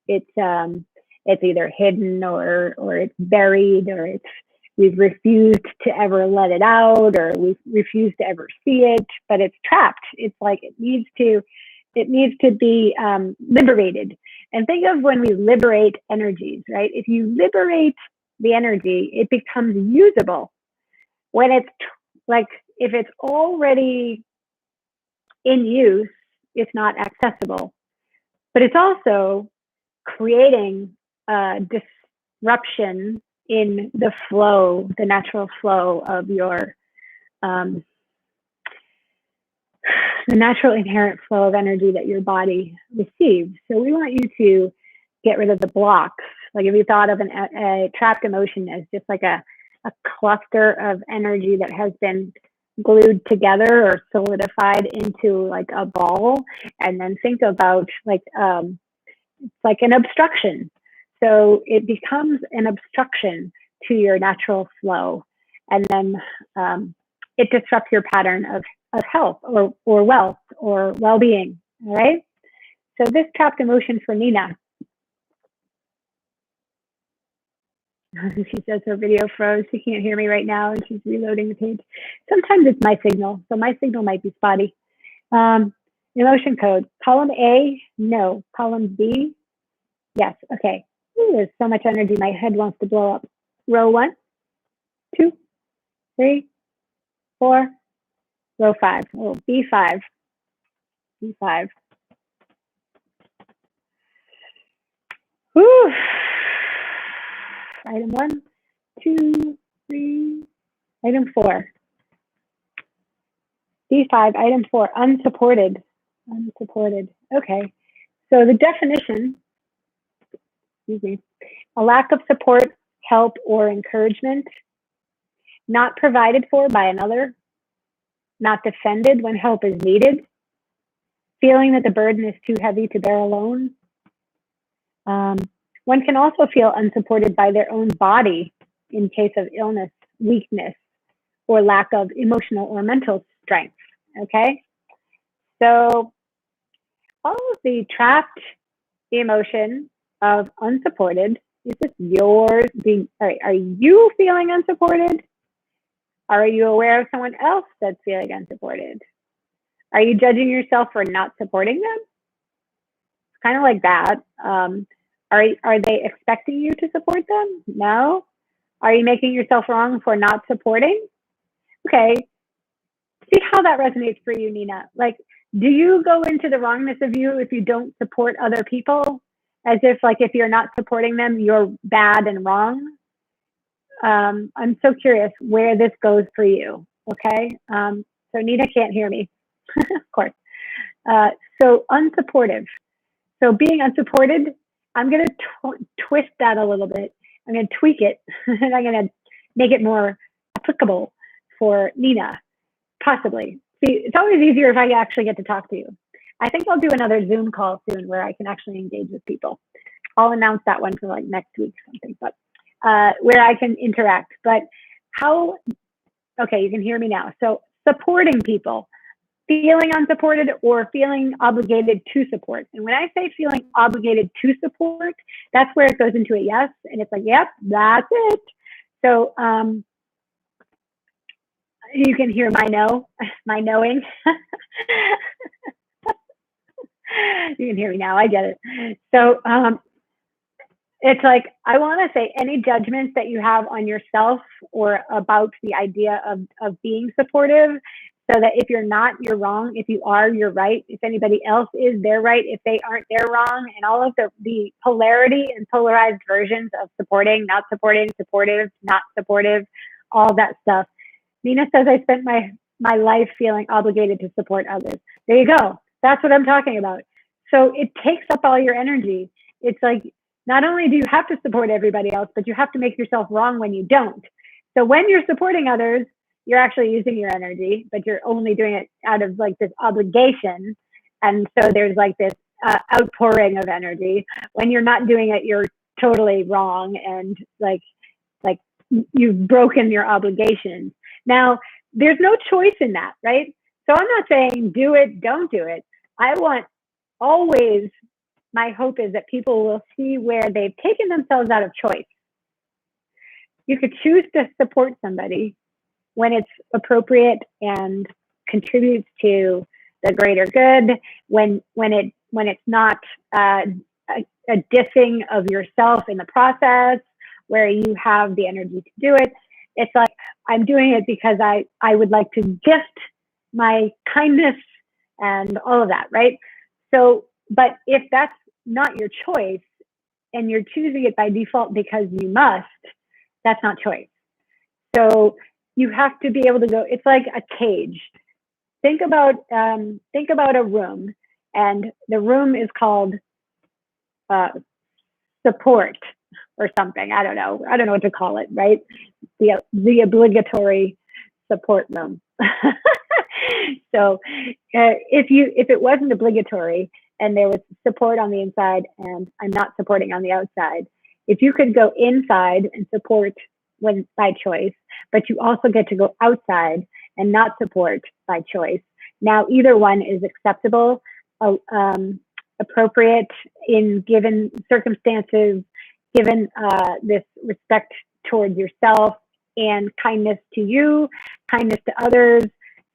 it's either hidden or it's buried, or it's we've refused to ever let it out, or we've refused to ever see it, but it's trapped. It's like it needs to be liberated. And think of when we liberate energies, right? If you liberate the energy, it becomes usable. When it's like, if it's already in use, it's not accessible. But it's also creating a disruption in the flow, the natural flow of your, the natural inherent flow of energy that your body receives. So we want you to get rid of the blocks. Like if you thought of a trapped emotion as just like a cluster of energy that has been glued together or solidified into like a ball, and then think about like an obstruction. So it becomes an obstruction to your natural flow, and then it disrupts your pattern of health or wealth or well-being. All right. So this trapped emotion for Nina. She says her video froze. She can't hear me right now, and she's reloading the page. Sometimes it's my signal, so my signal might be spotty. Emotion code. Column A, no. Column B, yes. Okay. Ooh, there's so much energy. My head wants to blow up. Row 1, 2, 3, 4. Row 5. Oh, B5. B5. Whew. Item 1, 2, 3. Item 4. B5. Item 4. Unsupported. Unsupported. Okay. So the definition, excuse me, a lack of support, help, or encouragement, not provided for by another, not defended when help is needed, feeling that the burden is too heavy to bear alone. One can also feel unsupported by their own body in case of illness, weakness, or lack of emotional or mental strength. Okay? So all of the trapped emotion of unsupported, is this yours? Are you feeling unsupported? Are you aware of someone else that's feeling unsupported? Are you judging yourself for not supporting them? It's kind of like that. Are they expecting you to support them? No. Are you making yourself wrong for not supporting? Okay. See how that resonates for you, Nina. Like, do you go into the wrongness of you if you don't support other people? As if like if you're not supporting them, you're bad and wrong? I'm so curious where this goes for you. Okay. So Nina can't hear me, of course. So unsupportive. So being unsupported, I'm going to twist that a little bit. I'm going to tweak it, and I'm going to make it more applicable for Nina, possibly. See, it's always easier if I actually get to talk to you. I think I'll do another Zoom call soon where I can actually engage with people. I'll announce that one for like next week or something, but where I can interact. But how, okay, you can hear me now. So supporting people, feeling unsupported or feeling obligated to support. And when I say feeling obligated to support, that's where it goes into a yes. And it's like, yep, that's it. So you can hear my no, my knowing. You can hear me now. I get it. So it's like, I want to say any judgments that you have on yourself or about the idea of being supportive, so that if you're not, you're wrong. If you are, you're right. If anybody else is, they're right. If they aren't, they're wrong. And all of the polarity and polarized versions of supporting, not supporting, supportive, not supportive, all that stuff. Nina says, I spent my life feeling obligated to support others. There you go. That's what I'm talking about. So it takes up all your energy. It's like, not only do you have to support everybody else, but you have to make yourself wrong when you don't. So when you're supporting others, you're actually using your energy, but you're only doing it out of like this obligation. And so there's like this outpouring of energy. When you're not doing it, you're totally wrong, and like you've broken your obligations. Now, there's no choice in that, right? So I'm not saying do it, don't do it. I want always, my hope is that people will see where they've taken themselves out of choice. You could choose to support somebody when it's appropriate and contributes to the greater good, when it's not a dissing of yourself in the process, where you have the energy to do it. It's like, I'm doing it because I would like to gift my kindness and all of that, right? So, but if that's not your choice and you're choosing it by default because you must, that's not choice. So you have to be able to go, it's like a cage. Think about a room, and the room is called support or something. I don't know what to call it, right? The obligatory support room. So if it wasn't obligatory and there was support on the inside and I'm not supporting on the outside, if you could go inside and support when by choice, but you also get to go outside and not support by choice, now either one is acceptable, appropriate in given circumstances, given this respect towards yourself and kindness to you, kindness to others.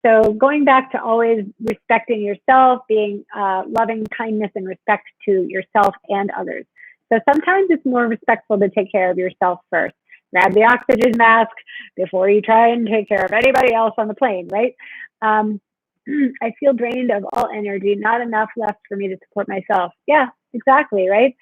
So going back to always respecting yourself, being loving kindness and respect to yourself and others. So sometimes it's more respectful to take care of yourself first. Grab the oxygen mask before you try and take care of anybody else on the plane, right? I feel drained of all energy, not enough left for me to support myself. Yeah, exactly, right?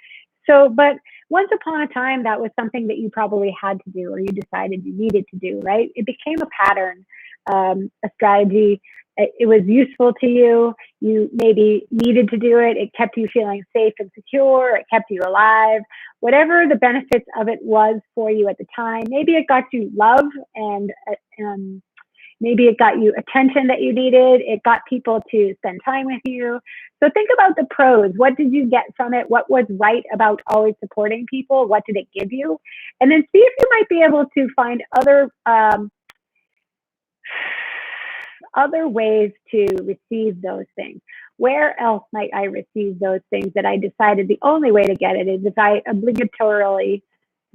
So, but once upon a time, that was something that you probably had to do or you decided you needed to do, right? It became a pattern, a strategy. It was useful to you. You maybe needed to do it. It kept you feeling safe and secure. It kept you alive. Whatever the benefits of it was for you at the time, maybe it got you love and maybe it got you attention that you needed. It got people to spend time with you. So think about the pros. What did you get from it? What was right about always supporting people? What did it give you? And then see if you might be able to find other ways to receive those things. Where else might I receive those things that I decided the only way to get it is if I obligatorily, is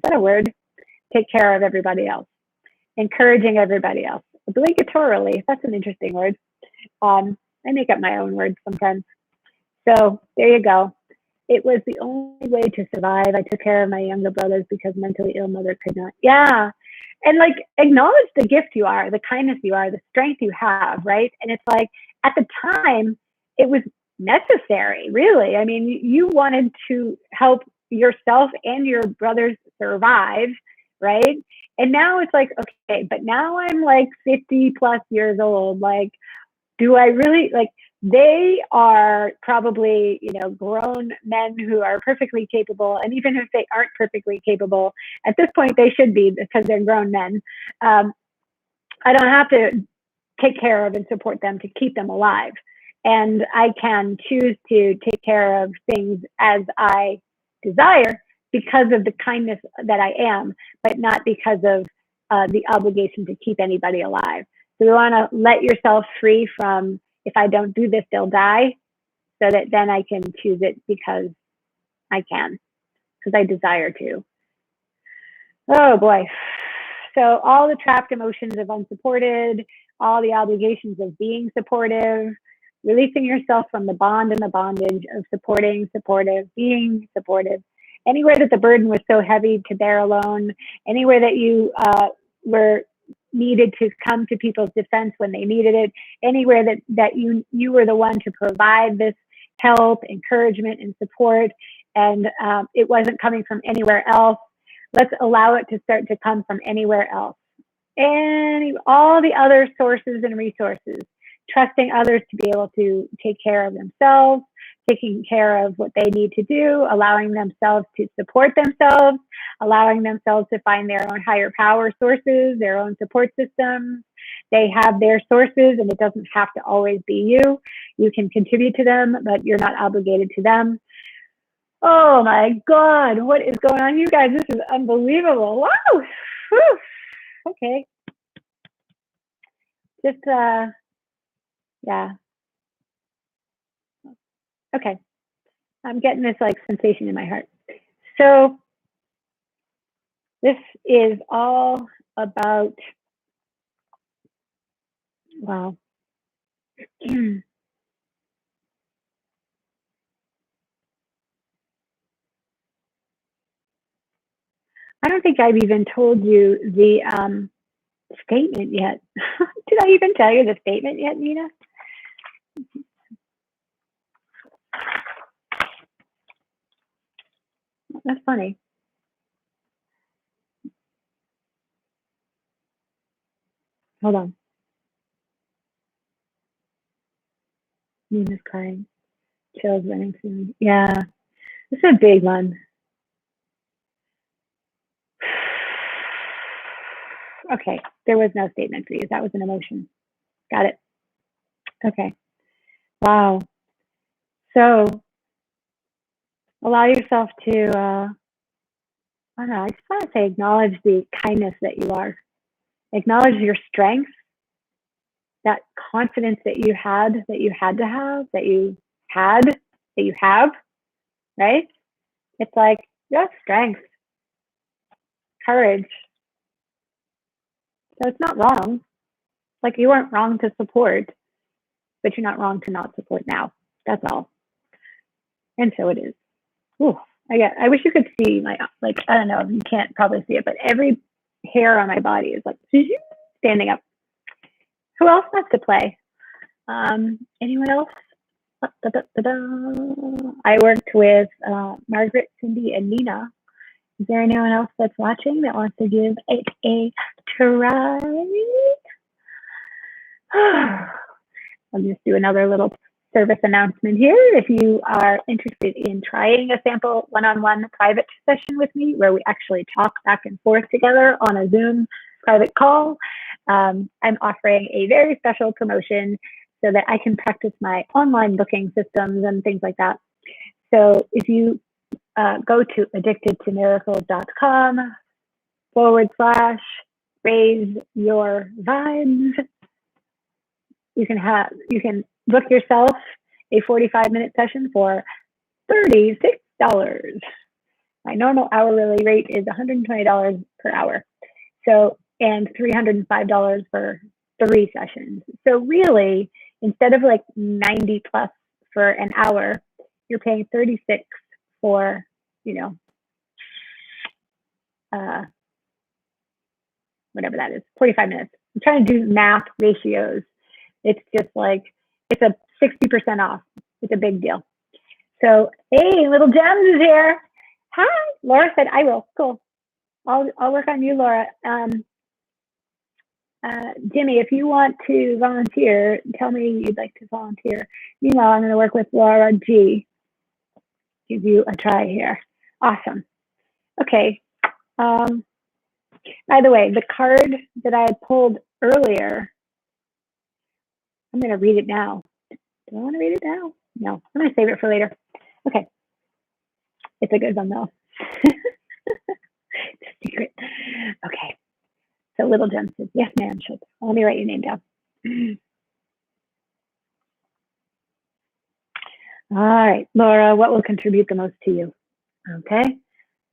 that a word? Take care of everybody else, encouraging everybody else. Obligatorily, that's an interesting word. I make up my own words sometimes. So there you go. It was the only way to survive. I took care of my younger brothers because mentally ill mother could not. Yeah. And like acknowledge the gift you are, the kindness you are, the strength you have, right? And it's like at the time, it was necessary, really. I mean, you wanted to help yourself and your brothers survive, right? And now it's like, okay, but now I'm like 50 plus years old. Like, do I really like, they are probably, grown men who are perfectly capable. And even if they aren't perfectly capable, at this point, they should be because they're grown men. I don't have to take care of and support them to keep them alive. And I can choose to take care of things as I desire because of the kindness that I am, but not because of the obligation to keep anybody alive. So you want to let yourself free from, if I don't do this, they'll die, so that then I can choose it because I can, because I desire to. Oh boy. So all the trapped emotions of unsupported, all the obligations of being supportive, releasing yourself from the bond and the bondage of supporting, supportive, being supportive. Anywhere that the burden was so heavy to bear alone, anywhere that you were needed to come to people's defense when they needed it, anywhere that you were the one to provide this help, encouragement, and support, and it wasn't coming from anywhere else. Let's allow it to start to come from anywhere else. And all the other sources and resources, trusting others to be able to take care of themselves, taking care of what they need to do, allowing themselves to support themselves, allowing themselves to find their own higher power sources, their own support systems. They have their sources, and it doesn't have to always be you. You can contribute to them, but you're not obligated to them. Oh my God, what is going on, you guys? This is unbelievable. Wow. Whew. Okay. Just, yeah. Okay. I'm getting this like sensation in my heart. So this is all about, wow. I don't think I've even told you the statement yet. Did I even tell you the statement yet, Nina? That's funny. Hold on. Nina's crying. Chills running through me. Yeah, this is a big one. Okay, there was no statement for you. That was an emotion. Got it. Okay. Wow. So allow yourself to, I don't know, I just want to say acknowledge the kindness that you are. Acknowledge your strength, that confidence that you had to have, that you had, that you have, right? It's like, you have strength, courage. So it's not wrong. Like, you weren't wrong to support, but you're not wrong to not support now. That's all. And so it is. Ooh, I wish you could see my, like, I don't know, you can't probably see it, but every hair on my body is like standing up. Who else wants to play? Anyone else? I worked with Margaret, Cindy, and Nina. Is there anyone else that's watching that wants to give it a try? I'll just do another little service announcement here. If you are interested in trying a sample one-on-one private session with me, where we actually talk back and forth together on a Zoom private call, I'm offering a very special promotion so that I can practice my online booking systems and things like that. So if you go to addictedtomiracles.com/raise your vibes, you can book yourself a 45-minute session for $36. My normal hourly rate is $120 per hour. So, and $305 for 3 sessions. So really, instead of like 90 plus for an hour, you're paying 36 for, you know, whatever that is, 45 minutes. I'm trying to do math ratios. It's just like, it's a 60% off. It's a big deal. So, hey, Little Gems is here. Hi. Laura said, I will. Cool. I'll work on you, Laura. Jimmy, if you want to volunteer, tell me you'd like to volunteer. Meanwhile, I'm going to work with Laura G. Give you a try here. Awesome. Okay. By the way, the card that I had pulled earlier, I'm going to read it now. Do I want to read it now? No, I'm going to save it for later. Okay. It's a good one, though. It's a secret. Okay. So Little Gem says, yes, ma'am. Let me write your name down. All right, Laura, what will contribute the most to you? Okay.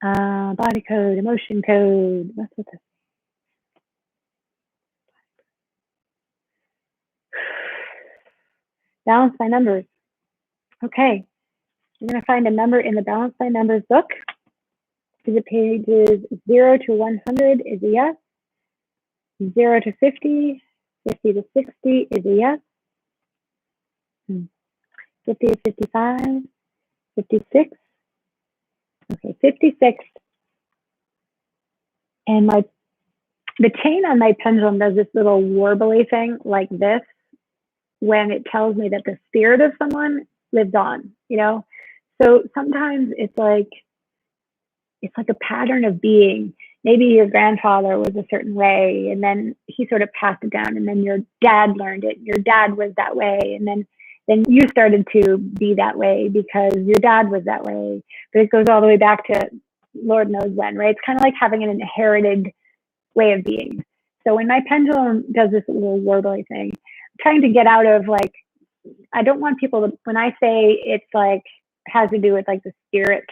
Body code, emotion code. What's with this? Balance by numbers. Okay. You're going to find a number in the Balance by Numbers book. Is it pages 0 to 100 is a yes. 0 to 50, 50 to 60 is a yes. 50 to 55, 56. Okay, 56. And the chain on my pendulum does this little warbly thing like this when it tells me that the spirit of someone lives on, you know? So sometimes it's like a pattern of being. Maybe your grandfather was a certain way, and then he sort of passed it down, and then your dad learned it. Your dad was that way, and then you started to be that way because your dad was that way. But it goes all the way back to Lord knows when, right? It's kind of like having an inherited way of being. So when my pendulum does this little warbly thing, I'm trying to get out of like, I don't want people to, when I say it's like, has to do with like the spirit,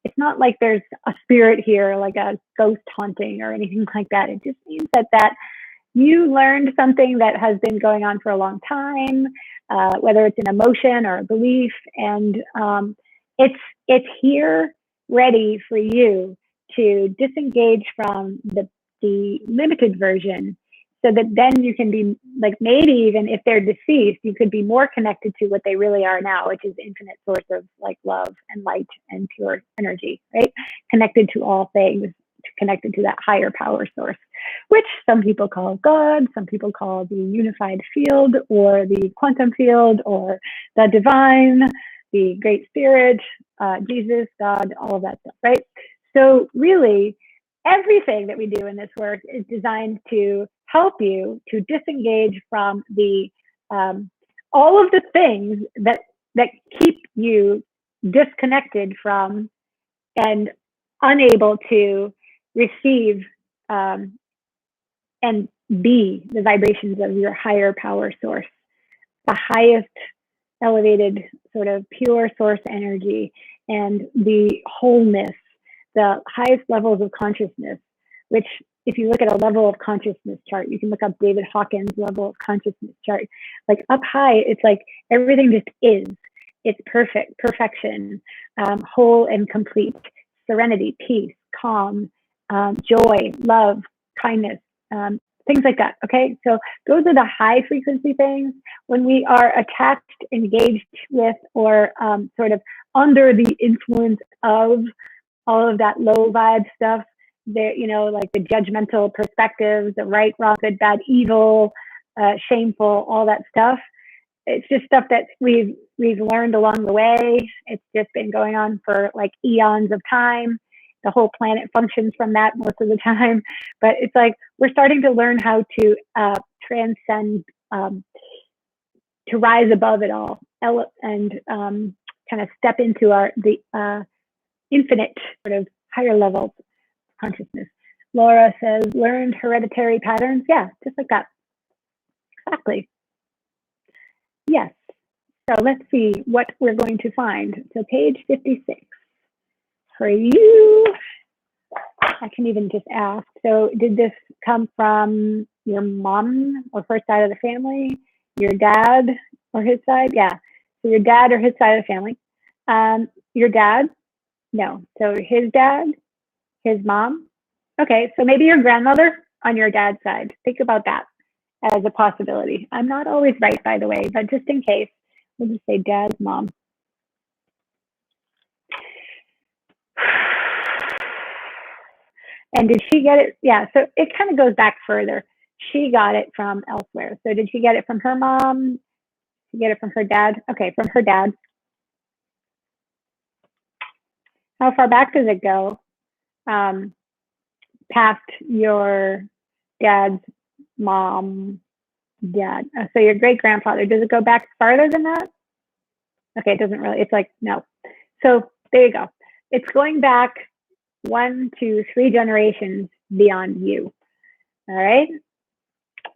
it's not like there's a spirit here, like a ghost haunting or anything like that. It just means that you learned something that has been going on for a long time, whether it's an emotion or a belief, and it's here ready for you to disengage from the limited version, so that then you can be like, maybe even if they're deceased, you could be more connected to what they really are now, which is infinite source of like love and light and pure energy, right? Connected to all things, connected to that higher power source, which some people call God, some people call the unified field or the quantum field or the divine, the great spirit, Jesus, God, all of that stuff, right? So really, everything that we do in this work is designed to help you to disengage from the all of the things that keep you disconnected from and unable to receive and be the vibrations of your higher power source, the highest elevated sort of pure source energy and the wholeness, the highest levels of consciousness, which if you look at a level of consciousness chart, you can look up David Hawkins' level of consciousness chart. Like up high, it's like everything just is. It's perfect, perfection, whole and complete, serenity, peace, calm, joy, love, kindness, things like that. Okay, so those are the high frequency things. When we are attached, engaged with, or sort of under the influence of all of that low vibe stuff, there, you know, like the judgmental perspectives, the right, wrong, good, bad, evil, shameful, all that stuff. It's just stuff that we've learned along the way. It's just been going on for like eons of time. The whole planet functions from that most of the time. But it's like we're starting to learn how to transcend, to rise above it all, and kind of step into the infinite sort of higher levels of consciousness. Laura says, learned hereditary patterns. Yeah, just like that. Exactly. Yes. So let's see what we're going to find. So page 56 for you. I can even just ask. So did this come from your mom or first side of the family, your dad or his side? Yeah. So your dad or his side of the family. Your dad? No. So his dad, his mom. Okay. So maybe your grandmother on your dad's side. Think about that as a possibility. I'm not always right, by the way, but just in case, we'll just say dad's mom. And did she get it? Yeah, so it kind of goes back further. She got it from elsewhere. So did she get it from her mom? Did she get it from her dad? Okay, from her dad. How far back does it go? Past your dad's mom, dad. So your great grandfather, does it go back farther than that? Okay, it doesn't really, it's like, no. So there you go. It's going back 1, 2, 3 generations beyond you. All right.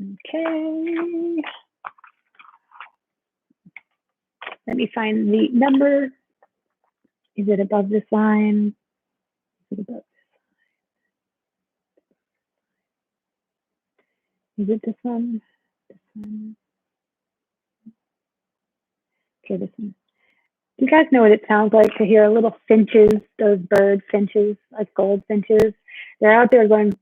Okay. Let me find the number. Is it above this line? Is it above this? Is it this one? This one? Okay, this one. Do you guys know what it sounds like to hear little finches, those bird finches, like goldfinches? They're out there going,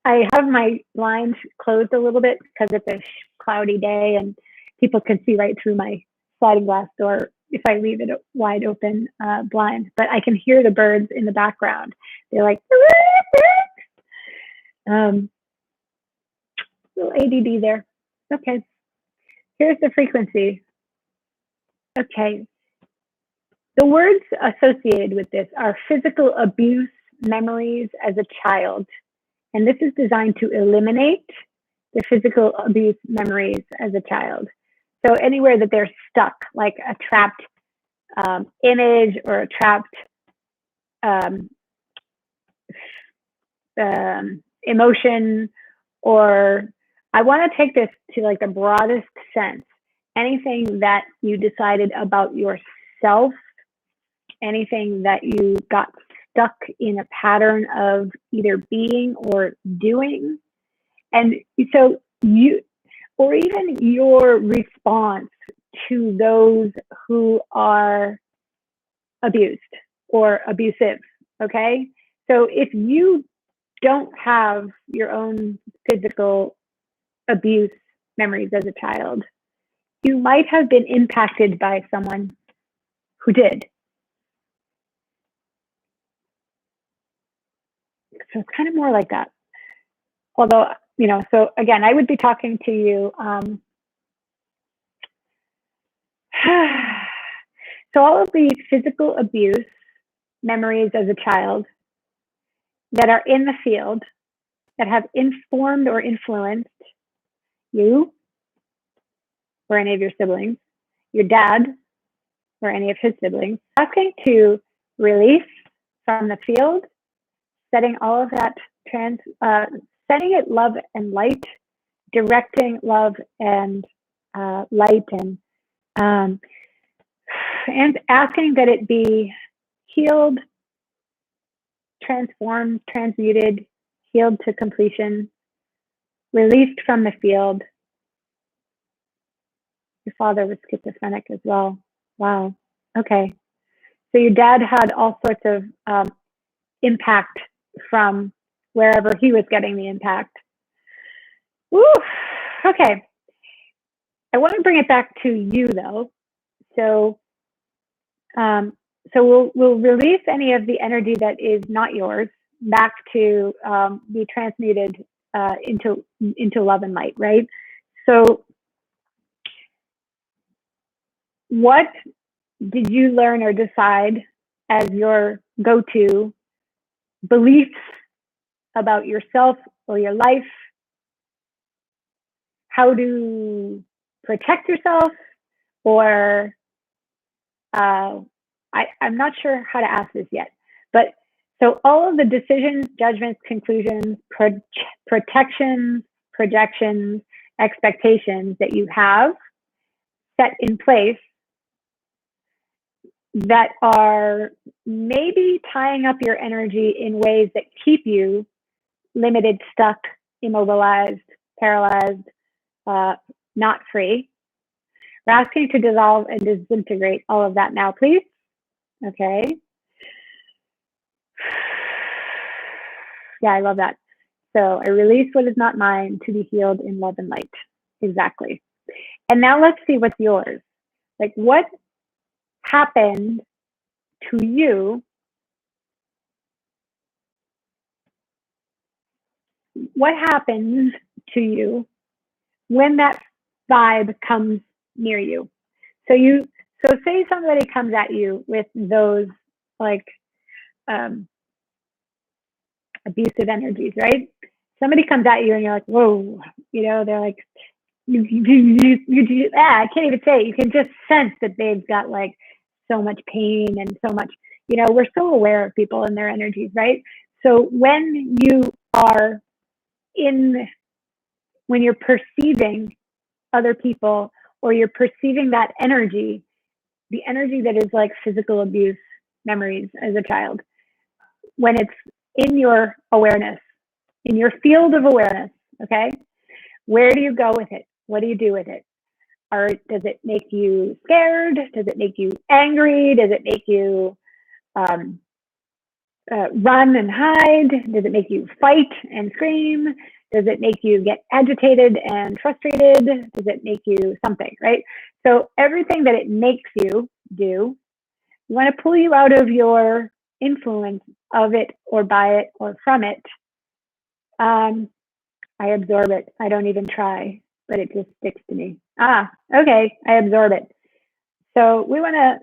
I have my blinds closed a little bit because it's a cloudy day and people can see right through my sliding glass door if I leave it wide open blind. But I can hear the birds in the background. They're like, little ADD there. Okay, here's the frequency. Okay. The words associated with this are physical abuse memories as a child. And this is designed to eliminate the physical abuse memories as a child. So anywhere that they're stuck, like a trapped image or a trapped um, emotion, or I want to take this to like the broadest sense. Anything that you decided about yourself, anything that you got stuck in a pattern of either being or doing. And so you, or even your response to those who are abused or abusive. Okay. So if you don't have your own physical abuse memories as a child, you might have been impacted by someone who did. So it's kind of more like that. Although, so again, I would be talking to you. So all of the physical abuse memories as a child that are in the field that have informed or influenced you or any of your siblings, your dad or any of his siblings, asking to release from the field, setting all of that setting it love and light, directing love and light, and asking that it be healed, transformed, transmuted, healed to completion, released from the field. Your father was schizophrenic as well. Wow. Okay. So your dad had all sorts of impact from wherever he was getting the impact. Woo. Okay. I want to bring it back to you though. So, we'll release any of the energy that is not yours back to be transmuted into love and light, right? So, what did you learn or decide as your go-to beliefs about yourself or your life? How to protect yourself, or I'm not sure how to ask this yet, but so all of the decisions, judgments, conclusions, protections, projections, expectations that you have set in place that are maybe tying up your energy in ways that keep you limited, stuck, immobilized, paralyzed, not free. We're asking to dissolve and disintegrate all of that now, please. Okay. Yeah, I love that. So I release what is not mine to be healed in love and light. Exactly. And now let's see what's yours. Like, what happened to you? What happens to you when that vibe comes near you? So say somebody comes at you with those like abusive energies, right? Somebody comes at you and you're like, whoa, they're like, I can't even say it. You can just sense that they've got like so much pain and so much, we're so aware of people and their energies, right? So when you're perceiving other people, or you're perceiving that energy, the energy that is like physical abuse memories as a child, when it's in your awareness, in your field of awareness, okay, where do you go with it? What do you do with it? Or does it make you scared? Does it make you angry? Does it make you run and hide? Does it make you fight and scream? Does it make you get agitated and frustrated? Does it make you something, right? So everything that it makes you do, you want to pull you out of your influence of it or by it or from it. I absorb it. I don't even try, but it just sticks to me. Okay, I absorb it. So we want to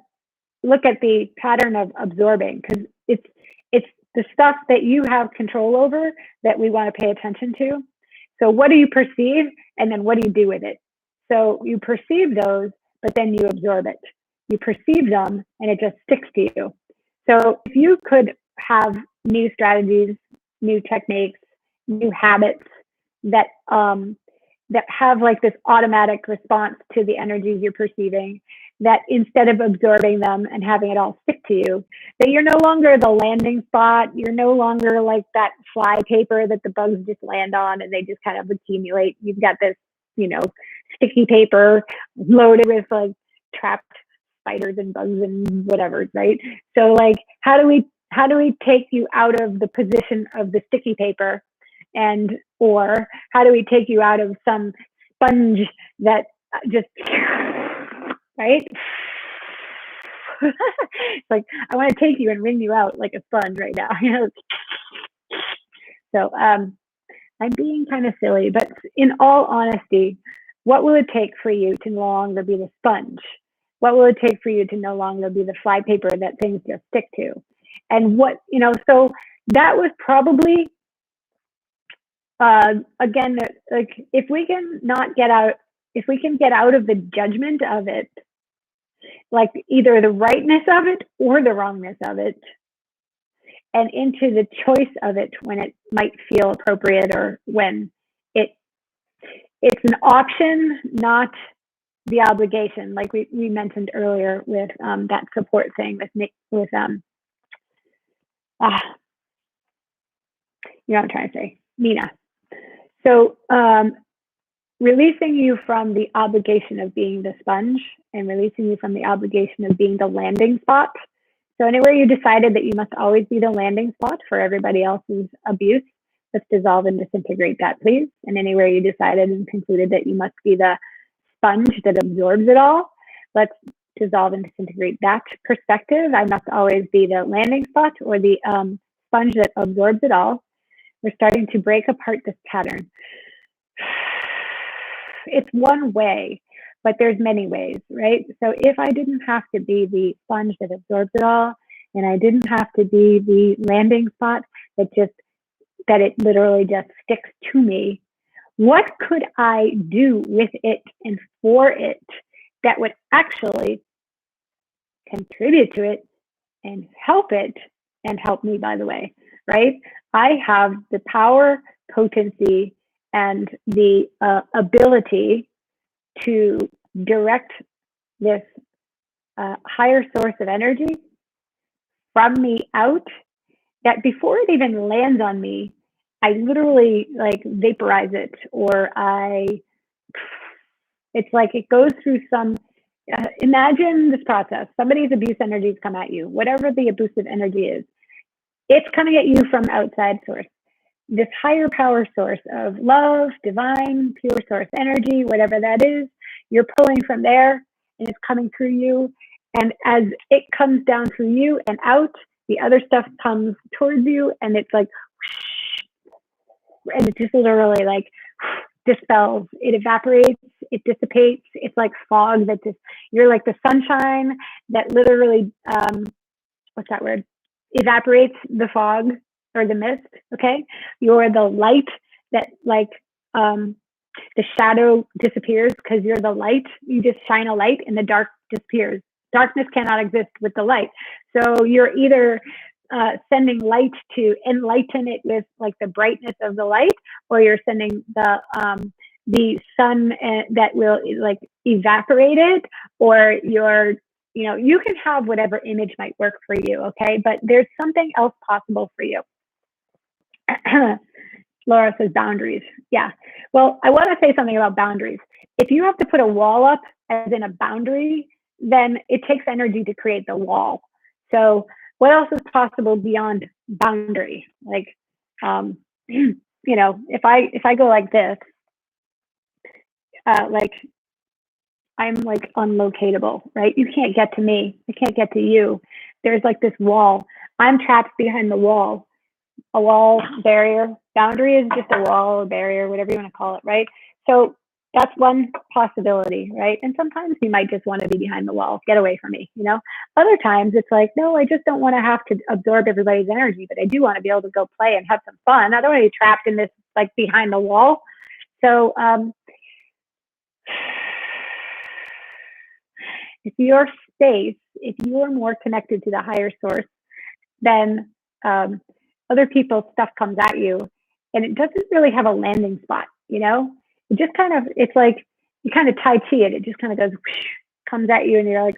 look at the pattern of absorbing, because it's the stuff that you have control over that we want to pay attention to. So what do you perceive, and then what do you do with it? So you perceive those, but then you absorb it. You perceive them, and it just sticks to you. So if you could have new strategies, new techniques, new habits that that have like this automatic response to the energies you're perceiving, that instead of absorbing them and having it all stick to you, that you're no longer the landing spot, you're no longer like that fly paper that the bugs just land on and they just kind of accumulate. You've got this, you know, sticky paper loaded with like trapped spiders and bugs and whatever, right? So like, how do we take you out of the position of the sticky paper, and or how do we take you out of some sponge that just, right? It's like, I want to take you and wring you out like a sponge right now. You know? So I'm being kind of silly, but in all honesty, what will it take for you to no longer be the sponge? What will it take for you to no longer be the fly paper that things just stick to? And what, you know, so that was probably, again, like if we can get out of the judgment of it, like either the rightness of it or the wrongness of it, and into the choice of it when it might feel appropriate, or when it's an option, not the obligation, like we mentioned earlier with that support thing with Nick, with you know what I'm trying to say, Nina. So releasing you from the obligation of being the sponge, and releasing you from the obligation of being the landing spot. So anywhere you decided that you must always be the landing spot for everybody else's abuse, let's dissolve and disintegrate that, please. And anywhere you decided and concluded that you must be the sponge that absorbs it all, let's dissolve and disintegrate that perspective. I must always be the landing spot or the sponge that absorbs it all. We're starting to break apart this pattern. It's one way, but there's many ways, right? So if I didn't have to be the sponge that absorbs it all, and I didn't have to be the landing spot that it literally just sticks to me, what could I do with it and for it that would actually contribute to it and help me, by the way, right? I have the power, potency, and the ability to direct this higher source of energy from me out, that before it even lands on me, I literally like vaporize it, or it's like it goes through some, imagine this process. Somebody's abuse energies come at you, whatever the abusive energy is, it's coming at you from outside source. This higher power source of love, divine, pure source energy, whatever that is, you're pulling from there, and it's coming through you. And as it comes down through you and out, the other stuff comes towards you, and it's like, and it just literally like dispels, it evaporates, it dissipates. It's like fog that just, you're like the sunshine that literally, what's that word? Evaporates the fog or the mist, okay? You're the light that like, the shadow disappears because you're the light. You just shine a light and the dark disappears. Darkness cannot exist with the light. So you're either sending light to enlighten it with like the brightness of the light, or you're sending the sun that will like evaporate it, or you're, you know, you can have whatever image might work for you, okay? But there's something else possible for you. Laura says boundaries. Yeah. Well, I want to say something about boundaries. If you have to put a wall up as in a boundary, then it takes energy to create the wall. So what else is possible beyond boundary? Like, you know, if I go like this, like I'm like unlocatable, right? You can't get to me. I can't get to you. There's like this wall. I'm trapped behind the wall. A wall, barrier. Boundary is just a wall or barrier, whatever you want to call it, right? So that's one possibility, right? And sometimes you might just want to be behind the wall, get away from me, you know? Other times it's like, no, I just don't want to have to absorb everybody's energy, but I do want to be able to go play and have some fun. I don't want to be trapped in this, like, behind the wall. So, if your space, if you're more connected to the higher source, then other people's stuff comes at you and it doesn't really have a landing spot, you know? It just kind of, it's like you kind of Tai Chi it. It just kind of goes, whoosh, comes at you and you're like,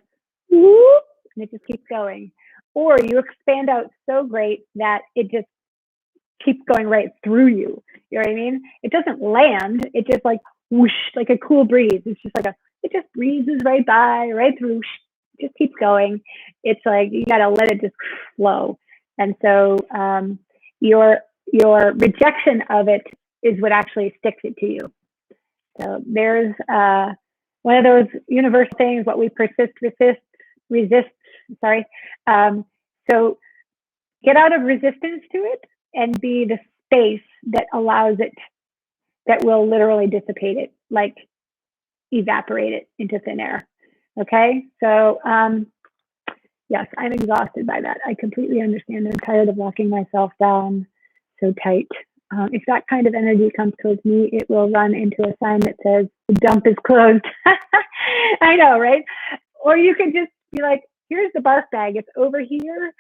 whoop, and it just keeps going. Or you expand out so great that it just keeps going right through you. You know what I mean? It doesn't land. It just like whoosh, like a cool breeze. It's just like it just breezes right by, right through, just keeps going. It's like you got to let it just flow. And so your rejection of it is what actually sticks it to you. So there's one of those universal things, what we resist. Sorry. So get out of resistance to it and be the space that allows it, that will literally dissipate it, like evaporate it into thin air. Okay. So yes, I'm exhausted by that. I completely understand. I'm tired of locking myself down so tight. If that kind of energy comes towards me, it will run into a sign that says the dump is closed. I know, right? Or you could just be like, here's the barf bag. It's over here.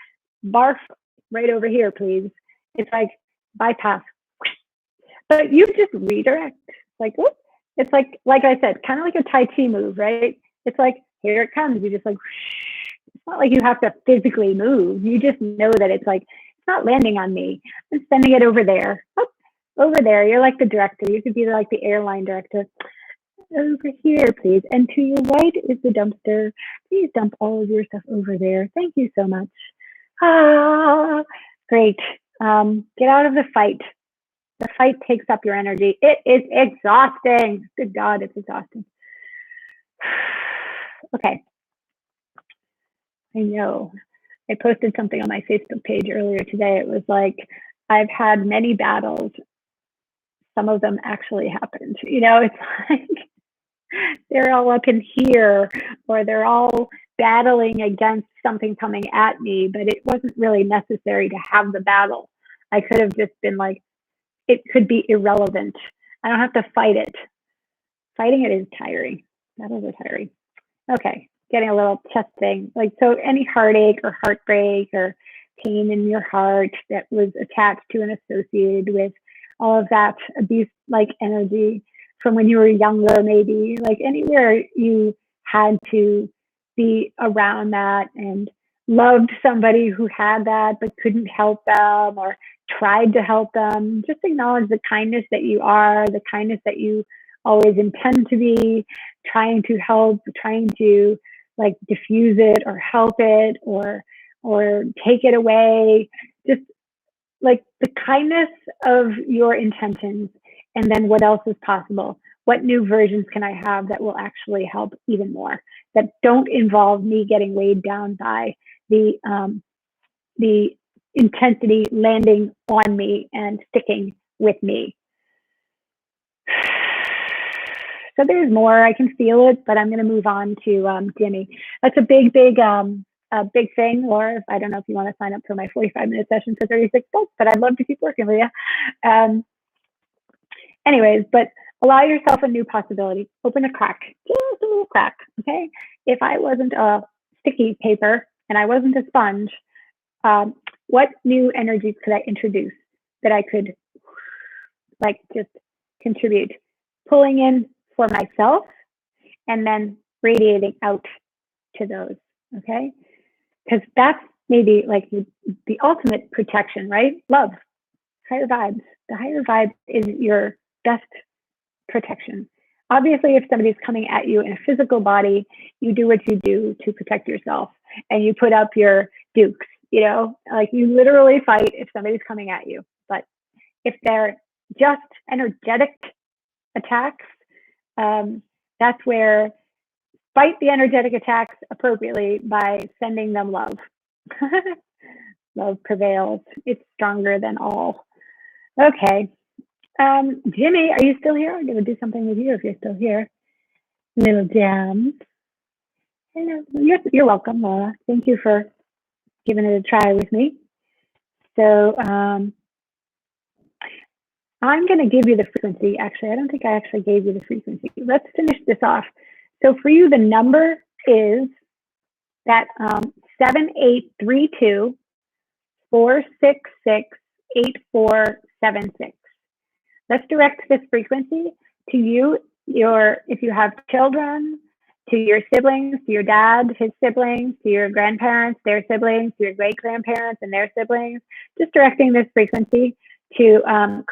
Barf right over here, please. It's like bypass. But you just redirect. Like, whoop. It's like I said, kind of like a Tai Chi move, right? It's like, here it comes. You just like, it's not like you have to physically move. You just know that it's like, not landing on me. I'm sending it over there. Oh, over there. You're like the director. You could be like the airline director. Over here, please. And to your right is the dumpster. Please dump all of your stuff over there. Thank you so much. Ah, great. Get out of the fight. The fight takes up your energy. It is exhausting. Good God, it's exhausting. Okay. I know. I posted something on my Facebook page earlier today. It was like, I've had many battles. Some of them actually happened. You know, it's like they're all up in here, or they're all battling against something coming at me, but it wasn't really necessary to have the battle. I could have just been like, it could be irrelevant. I don't have to fight it. Fighting it is tiring. Battles are tiring. Okay. Getting a little chest thing. Like, so any heartache or heartbreak or pain in your heart that was attached to and associated with all of that abuse like energy from when you were younger, maybe, like anywhere you had to be around that and loved somebody who had that but couldn't help them or tried to help them, just acknowledge the kindness that you are, the kindness that you always intend to be, trying to help, trying to like diffuse it or help it or take it away. Just like the kindness of your intentions, and then what else is possible? What new versions can I have that will actually help even more, that don't involve me getting weighed down by the intensity landing on me and sticking with me. So there's more. I can feel it, but I'm going to move on to Jimmy. That's a big thing, Laura. I don't know if you want to sign up for my 45-minute session for 36 bucks, but I'd love to keep working with you. Anyways, but allow yourself a new possibility. Open a crack, just a little crack, okay? If I wasn't a sticky paper and I wasn't a sponge, what new energies could I introduce that I could like just contribute, pulling in for myself and then radiating out to those, okay? Because that's maybe like the ultimate protection, right? Love, higher vibes. The higher vibe is your best protection. Obviously, if somebody's coming at you in a physical body, you do what you do to protect yourself and you put up your dukes, you know, like you literally fight if somebody's coming at you. But if they're just energetic attacks, that's where fight the energetic attacks appropriately by sending them love. Love prevails. It's stronger than all. Okay. Jimmy, are you still here? I'm going to do something with you if you're still here. Little jams. Hello. You're welcome, Laura. Thank you for giving it a try with me. So I'm going to give you the frequency. Actually, I don't think I actually gave you the frequency. Let's finish this off. So for you, the number is that 7832 466 8476. Let's direct this frequency to you, if you have children, to your siblings, to your dad, his siblings, to your grandparents, their siblings, to your great grandparents and their siblings. Just directing this frequency to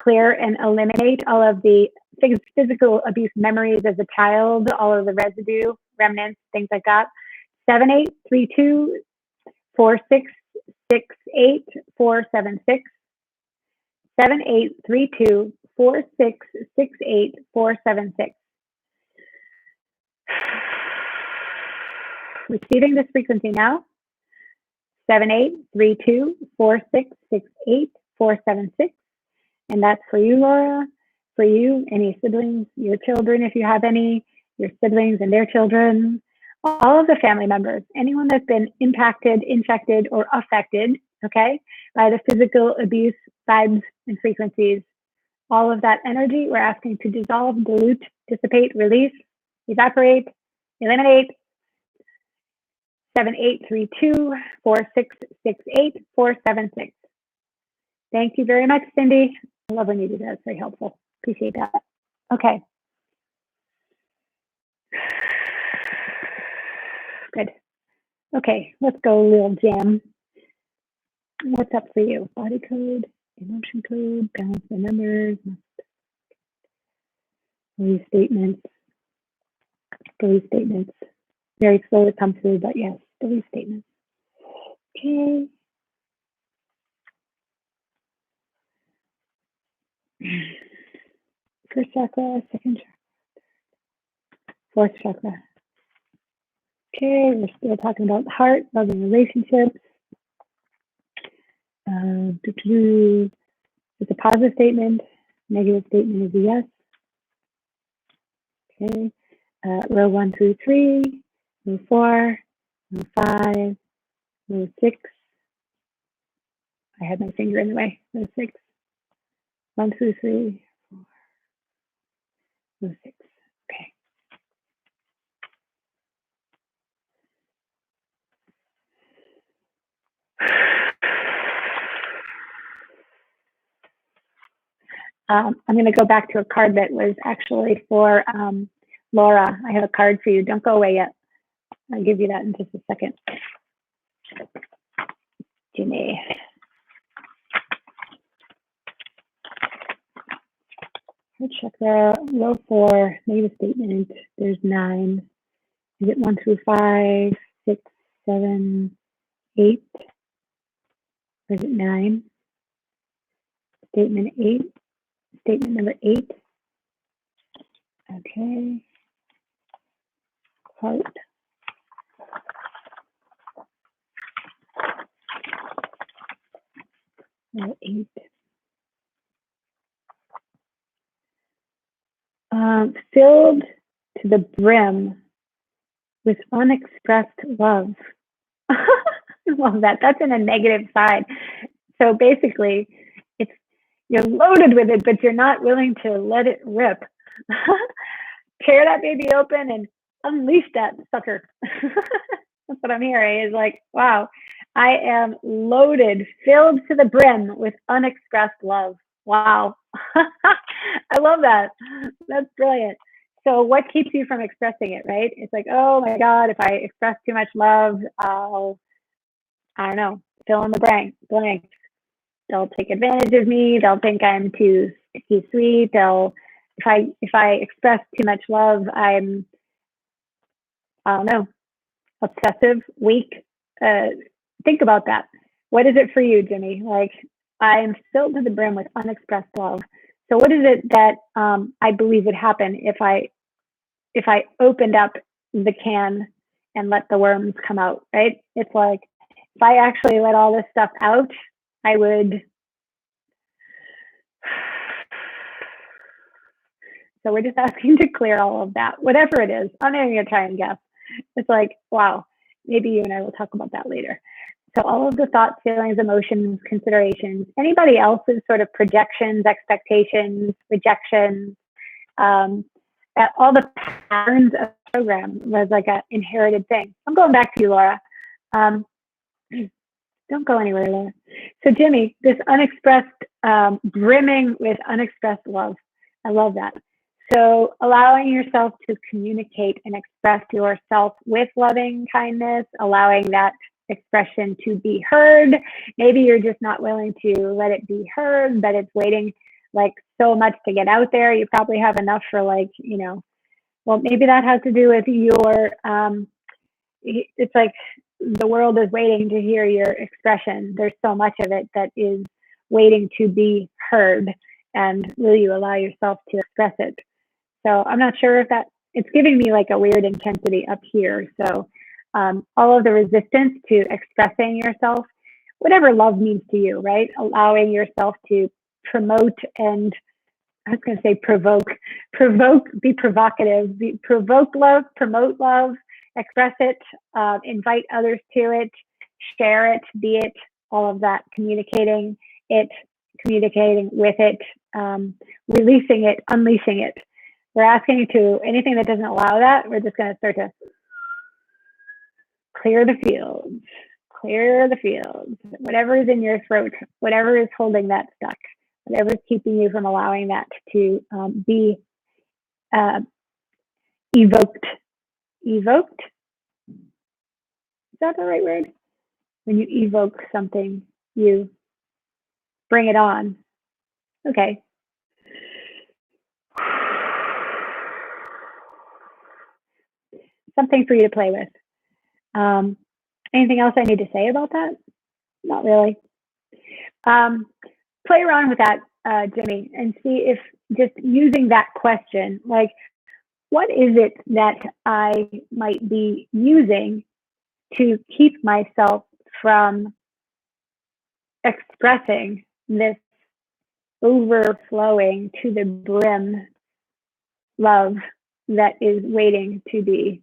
clear and eliminate all of the physical abuse memories as a child, all of the residue, remnants, things like that. 7832 466 8476. 7832 466 8476. Receiving this frequency now. 7832 466 8476. And that's for you, Laura, for you, any siblings, your children, if you have any, your siblings and their children, all of the family members, anyone that's been impacted, infected, or affected, okay, by the physical abuse vibes and frequencies. All of that energy, we're asking to dissolve, dilute, dissipate, release, evaporate, eliminate. 7832 466 8476. Thank you very much, Cindy. I love when you do that. It's very helpful. Appreciate that. Okay. Good. Okay, let's go, little jam. What's up for you? Body code, emotion code, balance the numbers, belief statements. Belief statements. Very slow to come through, but yes, belief statements. Okay. First chakra, second chakra, fourth chakra. Okay, we're still talking about heart, love, and relationships. It's a positive statement. Negative statement is a yes. Okay. Row 1 through 3, row 4, row 5, row 6. I had my finger in the way. Row 6. 1 through 3, 4, row 6. Okay. I'm going to go back to a card that was actually for Laura. I have a card for you. Don't go away yet. I'll give you that in just a second. Jimmy. Heart chakra, row 4, negative statement. There's 9. Is it 1 through 5, 6, 7, 8? Or is it 9? Statement 8. Statement number 8. Okay. Heart. Number 8. Filled to the brim with unexpressed love. I love that. That's in a negative side. So basically, you're loaded with it, but you're not willing to let it rip. Tear that baby open and unleash that sucker. That's what I'm hearing is like, wow, I am loaded, filled to the brim with unexpressed love. Wow. I love that. That's brilliant. So what keeps you from expressing it, right? It's like, oh my God, if I express too much love, I don't know, fill in the blank. They'll take advantage of me. They'll think I'm too sweet. If I express too much love, I don't know, obsessive, weak. Think about that. What is it for you, Jimmy? Like, I am filled to the brim with unexpressed love. So what is it that I believe would happen if I opened up the can and let the worms come out, right? It's like, if I actually let all this stuff out, I would So we're just asking to clear all of that, whatever it is. I'm not even gonna try and guess. It's like, wow, maybe you and I will talk about that later. So all of the thoughts, feelings, emotions, considerations, anybody else's sort of projections, expectations, rejections, all the patterns of the program was like an inherited thing. I'm going back to you, Laura. Don't go anywhere, Laura. So Jimmy, this unexpressed, brimming with unexpressed love. I love that. So allowing yourself to communicate and express yourself with loving kindness, allowing that expression to be heard. Maybe you're just not willing to let it be heard, but it's waiting like so much to get out there. You probably have enough for like, you know, well, maybe that has to do with your, it's like the world is waiting to hear your expression. There's so much of it that is waiting to be heard. And will you allow yourself to express it? So I'm not sure if that, it's giving me like a weird intensity up here. So all of the resistance to expressing yourself, whatever love means to you, right? Allowing yourself to promote and I was going to say provoke, be provocative, provoke love, promote love, express it, invite others to it, share it, be it, all of that, communicating it, communicating with it, releasing it, unleashing it. We're asking you to, anything that doesn't allow that, we're just going to start to clear the fields, whatever is in your throat, whatever is holding that stuck, whatever is keeping you from allowing that to be evoked. Evoked? Is that the right word? When you evoke something, you bring it on. Okay. Something for you to play with. Anything else I need to say about that? Not really. Play around with that, Jimmy, and see if just using that question, like, what is it that I might be using to keep myself from expressing this overflowing to the brim love that is waiting to be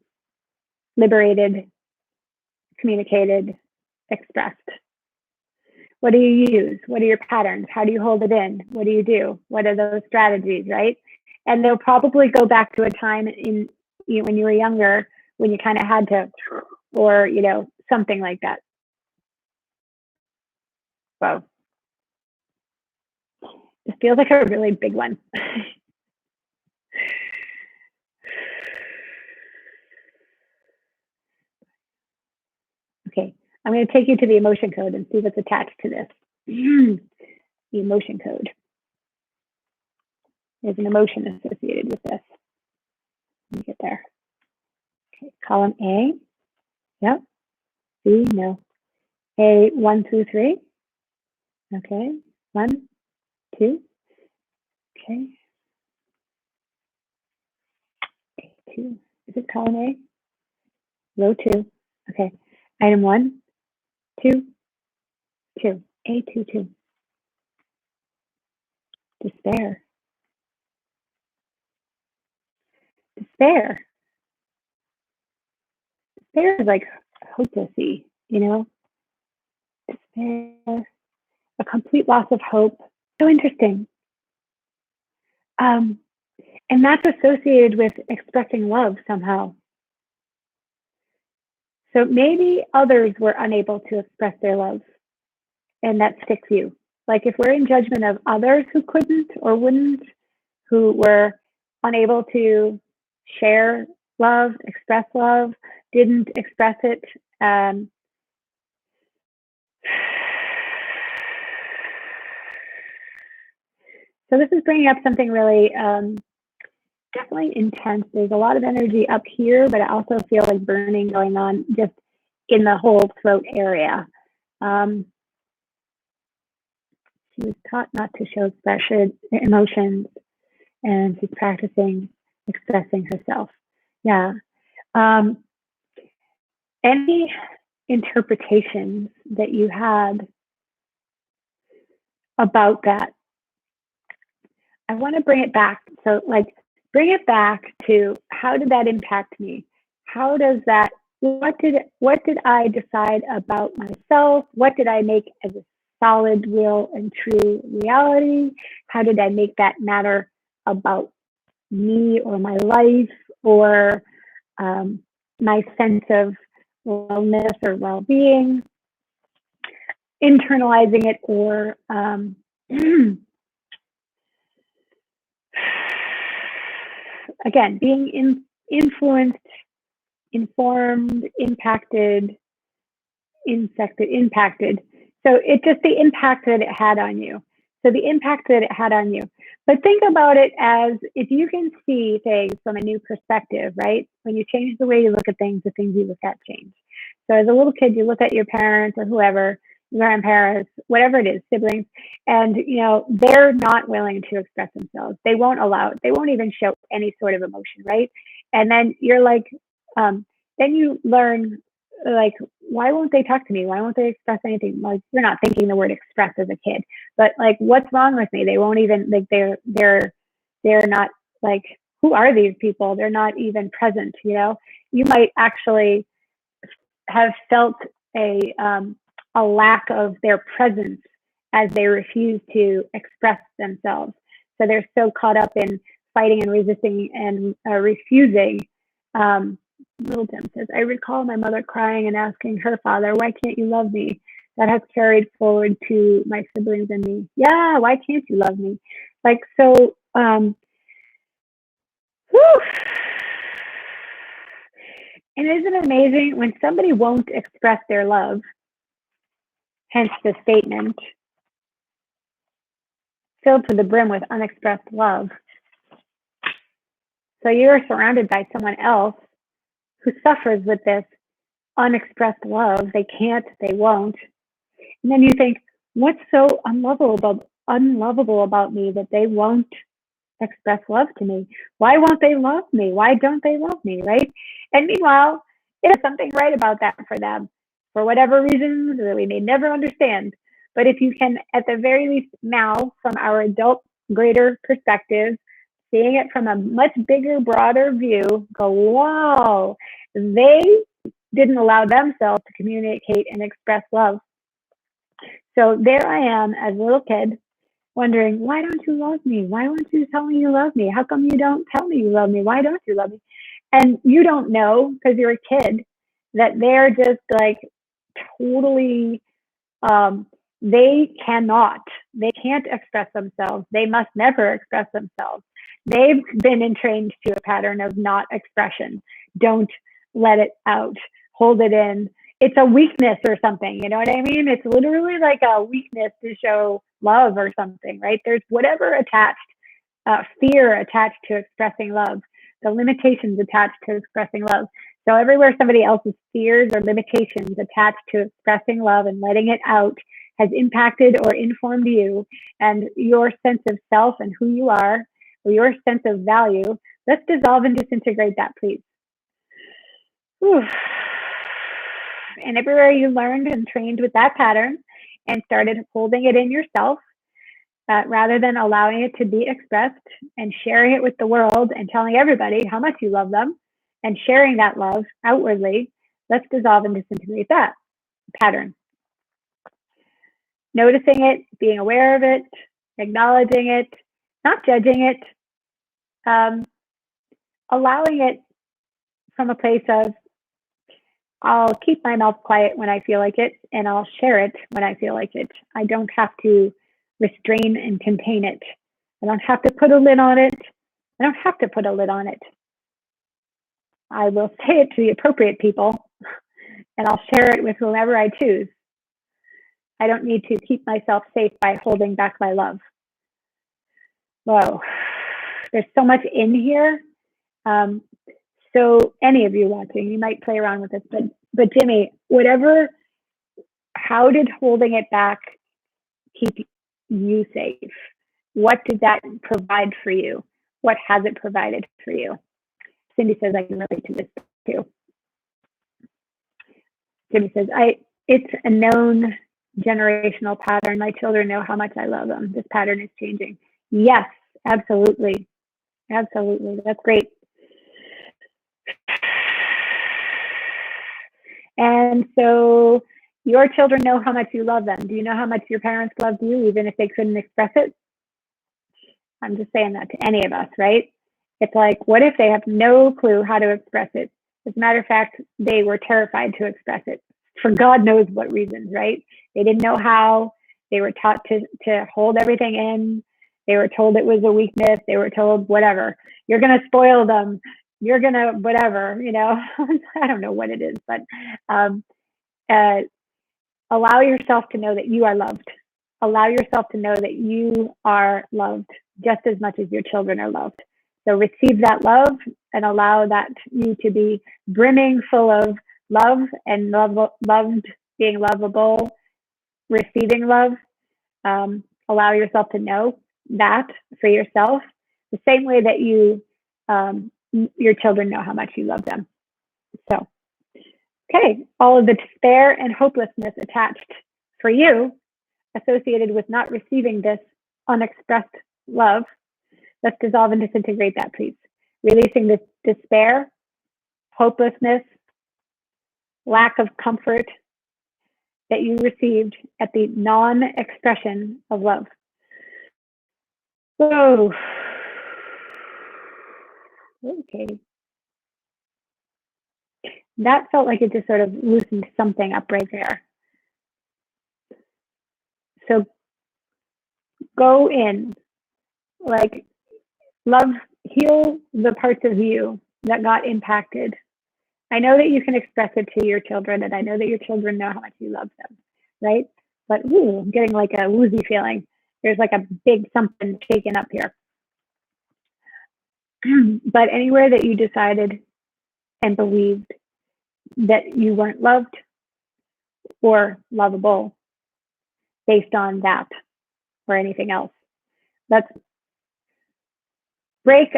liberated, communicated, expressed? What do you use? What are your patterns? How do you hold it in? What do you do? What are those strategies, right? And they'll probably go back to a time in when you were younger, when you kind of had to, or something like that. Wow, this feels like a really big one. Okay, I'm going to take you to the emotion code and see what's attached to this. The emotion code. There's an emotion associated with this. Let me get there. Okay, column A. Yep. B, no. A, 1 through 3. Okay, 1, 2. Okay. A2. Is it column A? Row 2. Okay. Item 1, 2, 2. A2, 2. Despair. Despair. Despair is like hopelessy, Despair, a complete loss of hope. So interesting. And that's associated with expecting love somehow. So maybe others were unable to express their love, and that sticks you. Like if we're in judgment of others who couldn't or wouldn't, who were unable to share love, express love, didn't express it. So this is bringing up something really definitely intense. There's a lot of energy up here, but I also feel like burning going on just in the whole throat area. She was taught not to show expression, emotions, and she's practicing expressing herself. Yeah. Any interpretations that you had about that? I want to bring it back. So like bring it back to, how did that impact me? How does that, what did I decide about myself? What did I make as a solid, real, and true reality? How did I make that matter about me or my life, or my sense of wellness or well-being? Internalizing it, or again, being influenced, informed, impacted. So it's just the impact that it had on you. So the impact that it had on you. But think about it as, if you can see things from a new perspective, right? When you change the way you look at things, the things you look at change. So as a little kid, you look at your parents or whoever, grandparents, whatever it is, siblings, and they're not willing to express themselves. They won't allow it. They won't even show any sort of emotion, right? And then you're like, then you learn, like, why won't they talk to me? Why won't they express anything? Like, you're not thinking the word express as a kid, but like, what's wrong with me? They won't even, like, they're not, like, who are these people? They're not even present. You might actually have felt a lack of their presence as they refuse to express themselves. So they're so caught up in fighting and resisting and refusing. Little Tim says, I recall my mother crying and asking her father, why can't you love me? That has carried forward to my siblings and me. Yeah, why can't you love me? Like, so, whew. And isn't it amazing when somebody won't express their love, hence the statement, filled to the brim with unexpressed love. So you're surrounded by someone else who suffers with this unexpressed love. They can't, they won't. And then you think, what's so unlovable about me that they won't express love to me? Why won't they love me? Why don't they love me, right? And meanwhile, there's something right about that for them, for whatever reasons that we may never understand. But if you can, at the very least now, from our adult, greater perspective, seeing it from a much bigger, broader view, go, wow, they didn't allow themselves to communicate and express love. So there I am as a little kid wondering, why don't you love me? Why won't you tell me you love me? How come you don't tell me you love me? Why don't you love me? And you don't know, because you're a kid, that they're just like totally, they can't express themselves. They must never express themselves. They've been entrained to a pattern of not expression. Don't let it out. Hold it in. It's a weakness or something. You know what I mean? It's literally like a weakness to show love or something, right? There's whatever attached, fear attached to expressing love, the limitations attached to expressing love. So everywhere somebody else's fears or limitations attached to expressing love and letting it out has impacted or informed you and your sense of self and who you are, or your sense of value, let's dissolve and disintegrate that, please. Whew. And everywhere you learned and trained with that pattern and started holding it in yourself, rather than allowing it to be expressed and sharing it with the world and telling everybody how much you love them and sharing that love outwardly, let's dissolve and disintegrate that pattern. Noticing it, being aware of it, acknowledging it, not judging it, allowing it from a place of, I'll keep my mouth quiet when I feel like it, and I'll share it when I feel like it. I don't have to restrain and contain it. I don't have to put a lid on it. I don't have to put a lid on it. I will say it to the appropriate people, and I'll share it with whomever I choose. I don't need to keep myself safe by holding back my love. Whoa, there's so much in here. So any of you watching, you might play around with this, but Jimmy, how did holding it back keep you safe? What did that provide for you? What has it provided for you? Cindy says, I can relate to this too. Jimmy says, it's a known generational pattern. My children know how much I love them. This pattern is changing. Yes, absolutely. Absolutely. That's great. And so your children know how much you love them. Do you know how much your parents loved you, even if they couldn't express it? I'm just saying that to any of us, right? It's like, what if they have no clue how to express it? As a matter of fact, they were terrified to express it for God knows what reasons, right? They didn't know how. They were taught to hold everything in. They were told it was a weakness. They were told, whatever, you're going to spoil them. You're going to, whatever, you know, I don't know what it is, but um, uh, allow yourself to know that you are loved. Allow yourself to know that you are loved just as much as your children are loved. So receive that love and allow that you to be brimming full of love and loved, being lovable, receiving love. Allow yourself to know that for yourself, the same way that your children know how much you love them. So, okay, all of the despair and hopelessness attached for you, associated with not receiving this unexpressed love, let's dissolve and disintegrate that, please. Releasing this despair, hopelessness, lack of comfort that you received at the non-expression of love. So, okay. That felt like it just sort of loosened something up right there. So go in, like, love, heal the parts of you that got impacted. I know that you can express it to your children, and I know that your children know how much you love them, right? But ooh, I'm getting like a woozy feeling. There's like a big something shaking up here. But anywhere that you decided and believed that you weren't loved or lovable based on that or anything else, let's break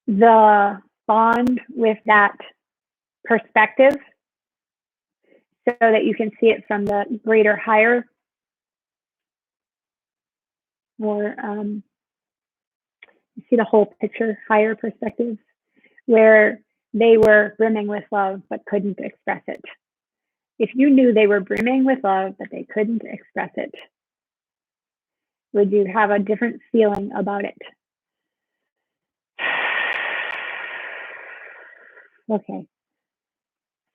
the bond with that perspective so that you can see it from the greater, higher, more see the whole picture, higher perspective, where they were brimming with love but couldn't express it. If you knew they were brimming with love but they couldn't express it, would you have a different feeling about it? Okay,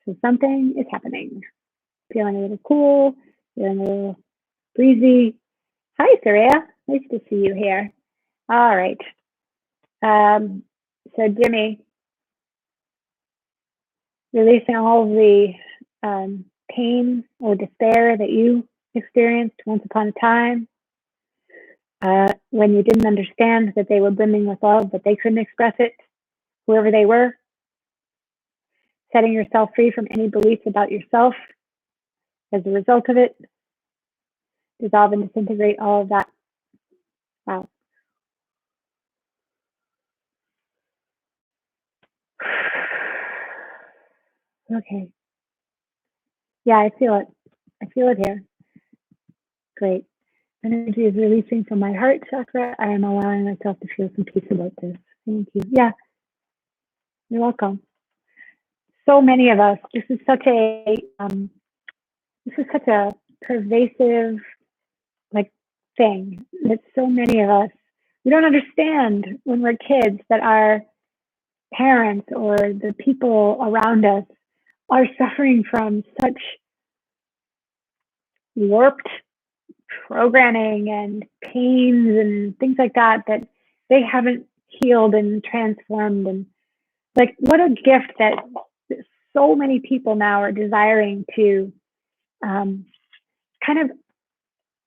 so something is happening. Feeling a little cool, feeling a little breezy. Hi, Saria. Nice to see you here. All right. So Jimmy, releasing all of the pain or despair that you experienced once upon a time, when you didn't understand that they were brimming with love, but they couldn't express it, whoever they were, setting yourself free from any beliefs about yourself as a result of it, dissolve and disintegrate all of that. Wow. Okay. Yeah, I feel it. I feel it here. Great. Energy is releasing from my heart chakra. I am allowing myself to feel some peace about this. Thank you. Yeah, you're welcome. So many of us, this is such a pervasive like thing that so many of us, we don't understand when we're kids that our parents or the people around us are suffering from such warped programming and pains and things like that that they haven't healed and transformed. And like, what a gift that so many people now are desiring to kind of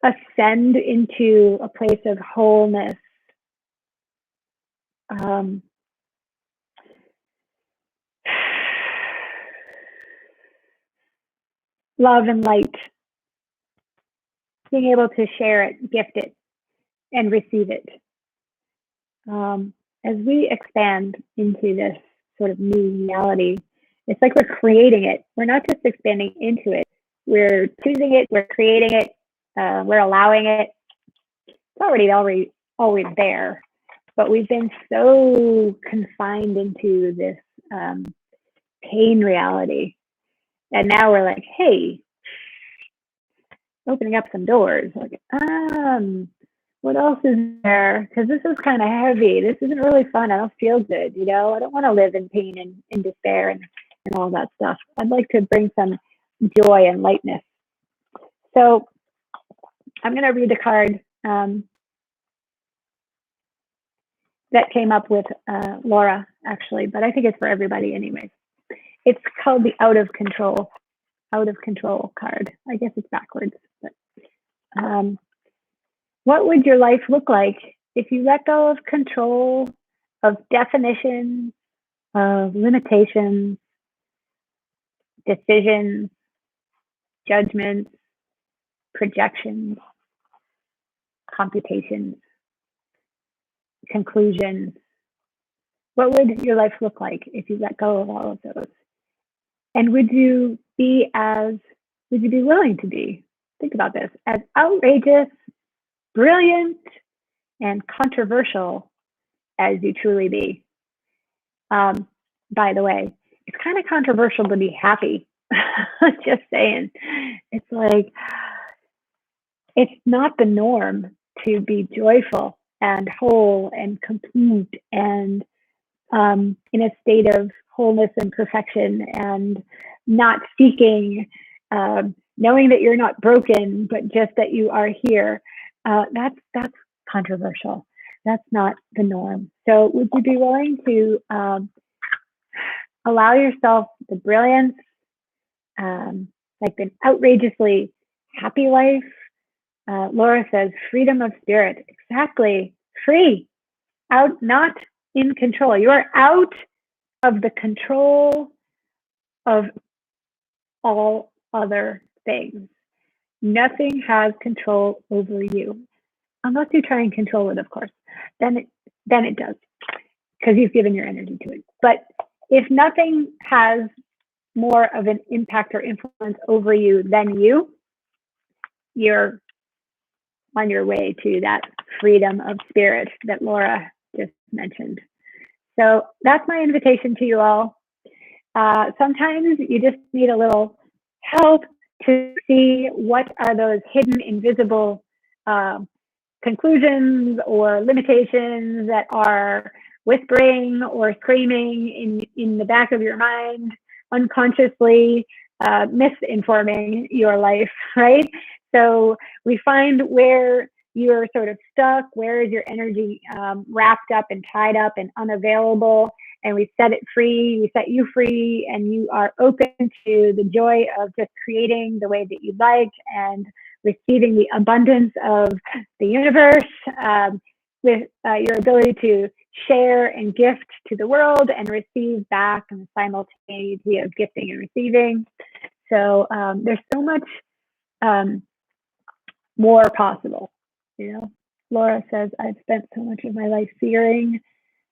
ascend into a place of wholeness. Love and light, being able to share it, gift it, and receive it. As we expand into this sort of new reality, it's like we're creating it. We're not just expanding into it. We're choosing it. We're creating it. We're allowing it. It's already always there. but we've been so confined into this pain reality. And now we're like, hey, opening up some doors. Like, what else is there? Because this is kind of heavy. This isn't really fun. I don't feel good. You know, I don't want to live in pain and in despair and all that stuff. I'd like to bring some joy and lightness. So I'm going to read the card that came up with Laura, actually, but I think it's for everybody anyway. It's called the Out of Control card. I guess it's backwards. But, what would your life look like if you let go of control, of definitions, of limitations, decisions, judgments, projections, computations, conclusions? What would your life look like if you let go of all of those? And would you be willing to be, think about this, as outrageous, brilliant, and controversial as you truly be? By the way, it's kind of controversial to be happy. Just saying. It's like, it's not the norm to be joyful and whole and complete and in a state of wholeness and perfection, and not seeking, knowing that you're not broken, but just that you are here. That's controversial. That's not the norm. So would you be willing to allow yourself the brilliance, like an outrageously happy life? Laura says freedom of spirit. Exactly. Free. Out, not in control. You are out of the control of all other things. Nothing has control over you, unless you try and control it, of course. Then it does, because you've given your energy to it. But if nothing has more of an impact or influence over you than you're on your way to that freedom of spirit that Laura just mentioned. So that's my invitation to you all. Sometimes you just need a little help to see what are those hidden, invisible conclusions or limitations that are whispering or screaming in the back of your mind, unconsciously misinforming your life, right? So we find where you're sort of stuck, where is your energy wrapped up and tied up and unavailable, and we set it free, we set you free, and you are open to the joy of just creating the way that you'd like and receiving the abundance of the universe with your ability to share and gift to the world and receive back in the simultaneity of gifting and receiving. So there's so much more possible. You know, Laura says, I've spent so much of my life fearing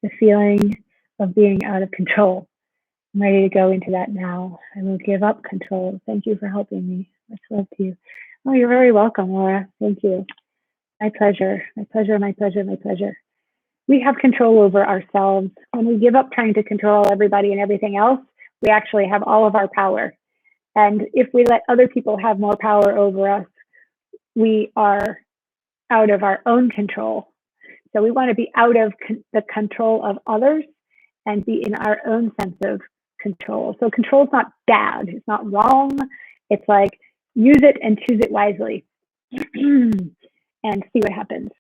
the feeling of being out of control. I'm ready to go into that now. I will give up control. Thank you for helping me. Much love to you. Oh, you're very welcome, Laura. Thank you. My pleasure. My pleasure. My pleasure. My pleasure. We have control over ourselves. When we give up trying to control everybody and everything else, we actually have all of our power. And if we let other people have more power over us, we are out of our own control. So we want to be out of the control of others and be in our own sense of control. So control is not bad. It's not wrong. It's like, use it and choose it wisely and see what happens.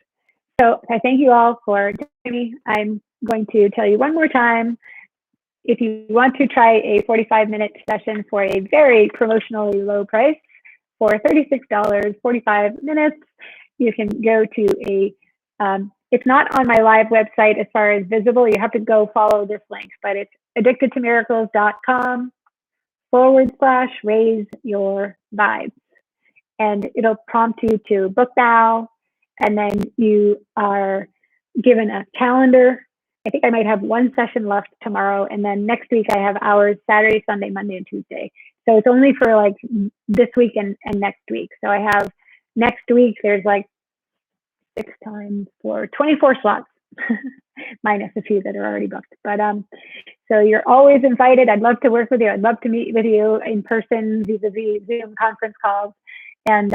So I thank you all for joining me. I'm going to tell you one more time, if you want to try a 45-minute session for a very promotionally low price, for $36, 45 minutes, you can go to it's not on my live website as far as visible. You have to go follow this link, but it's addictedtomiracles.com/raise your vibes. And it'll prompt you to book now. And then you are given a calendar. I think I might have one session left tomorrow. And then next week I have hours Saturday, Sunday, Monday, and Tuesday. So it's only for like this week and next week. So I have next week, there's like 6 times for 24 slots. minus a few that are already booked. But so you're always invited. I'd love to work with you. I'd love to meet with you in person, vis-a-vis Zoom conference calls. And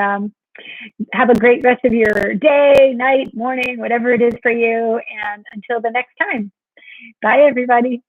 have a great rest of your day, night, morning, whatever it is for you. And until the next time, bye, everybody.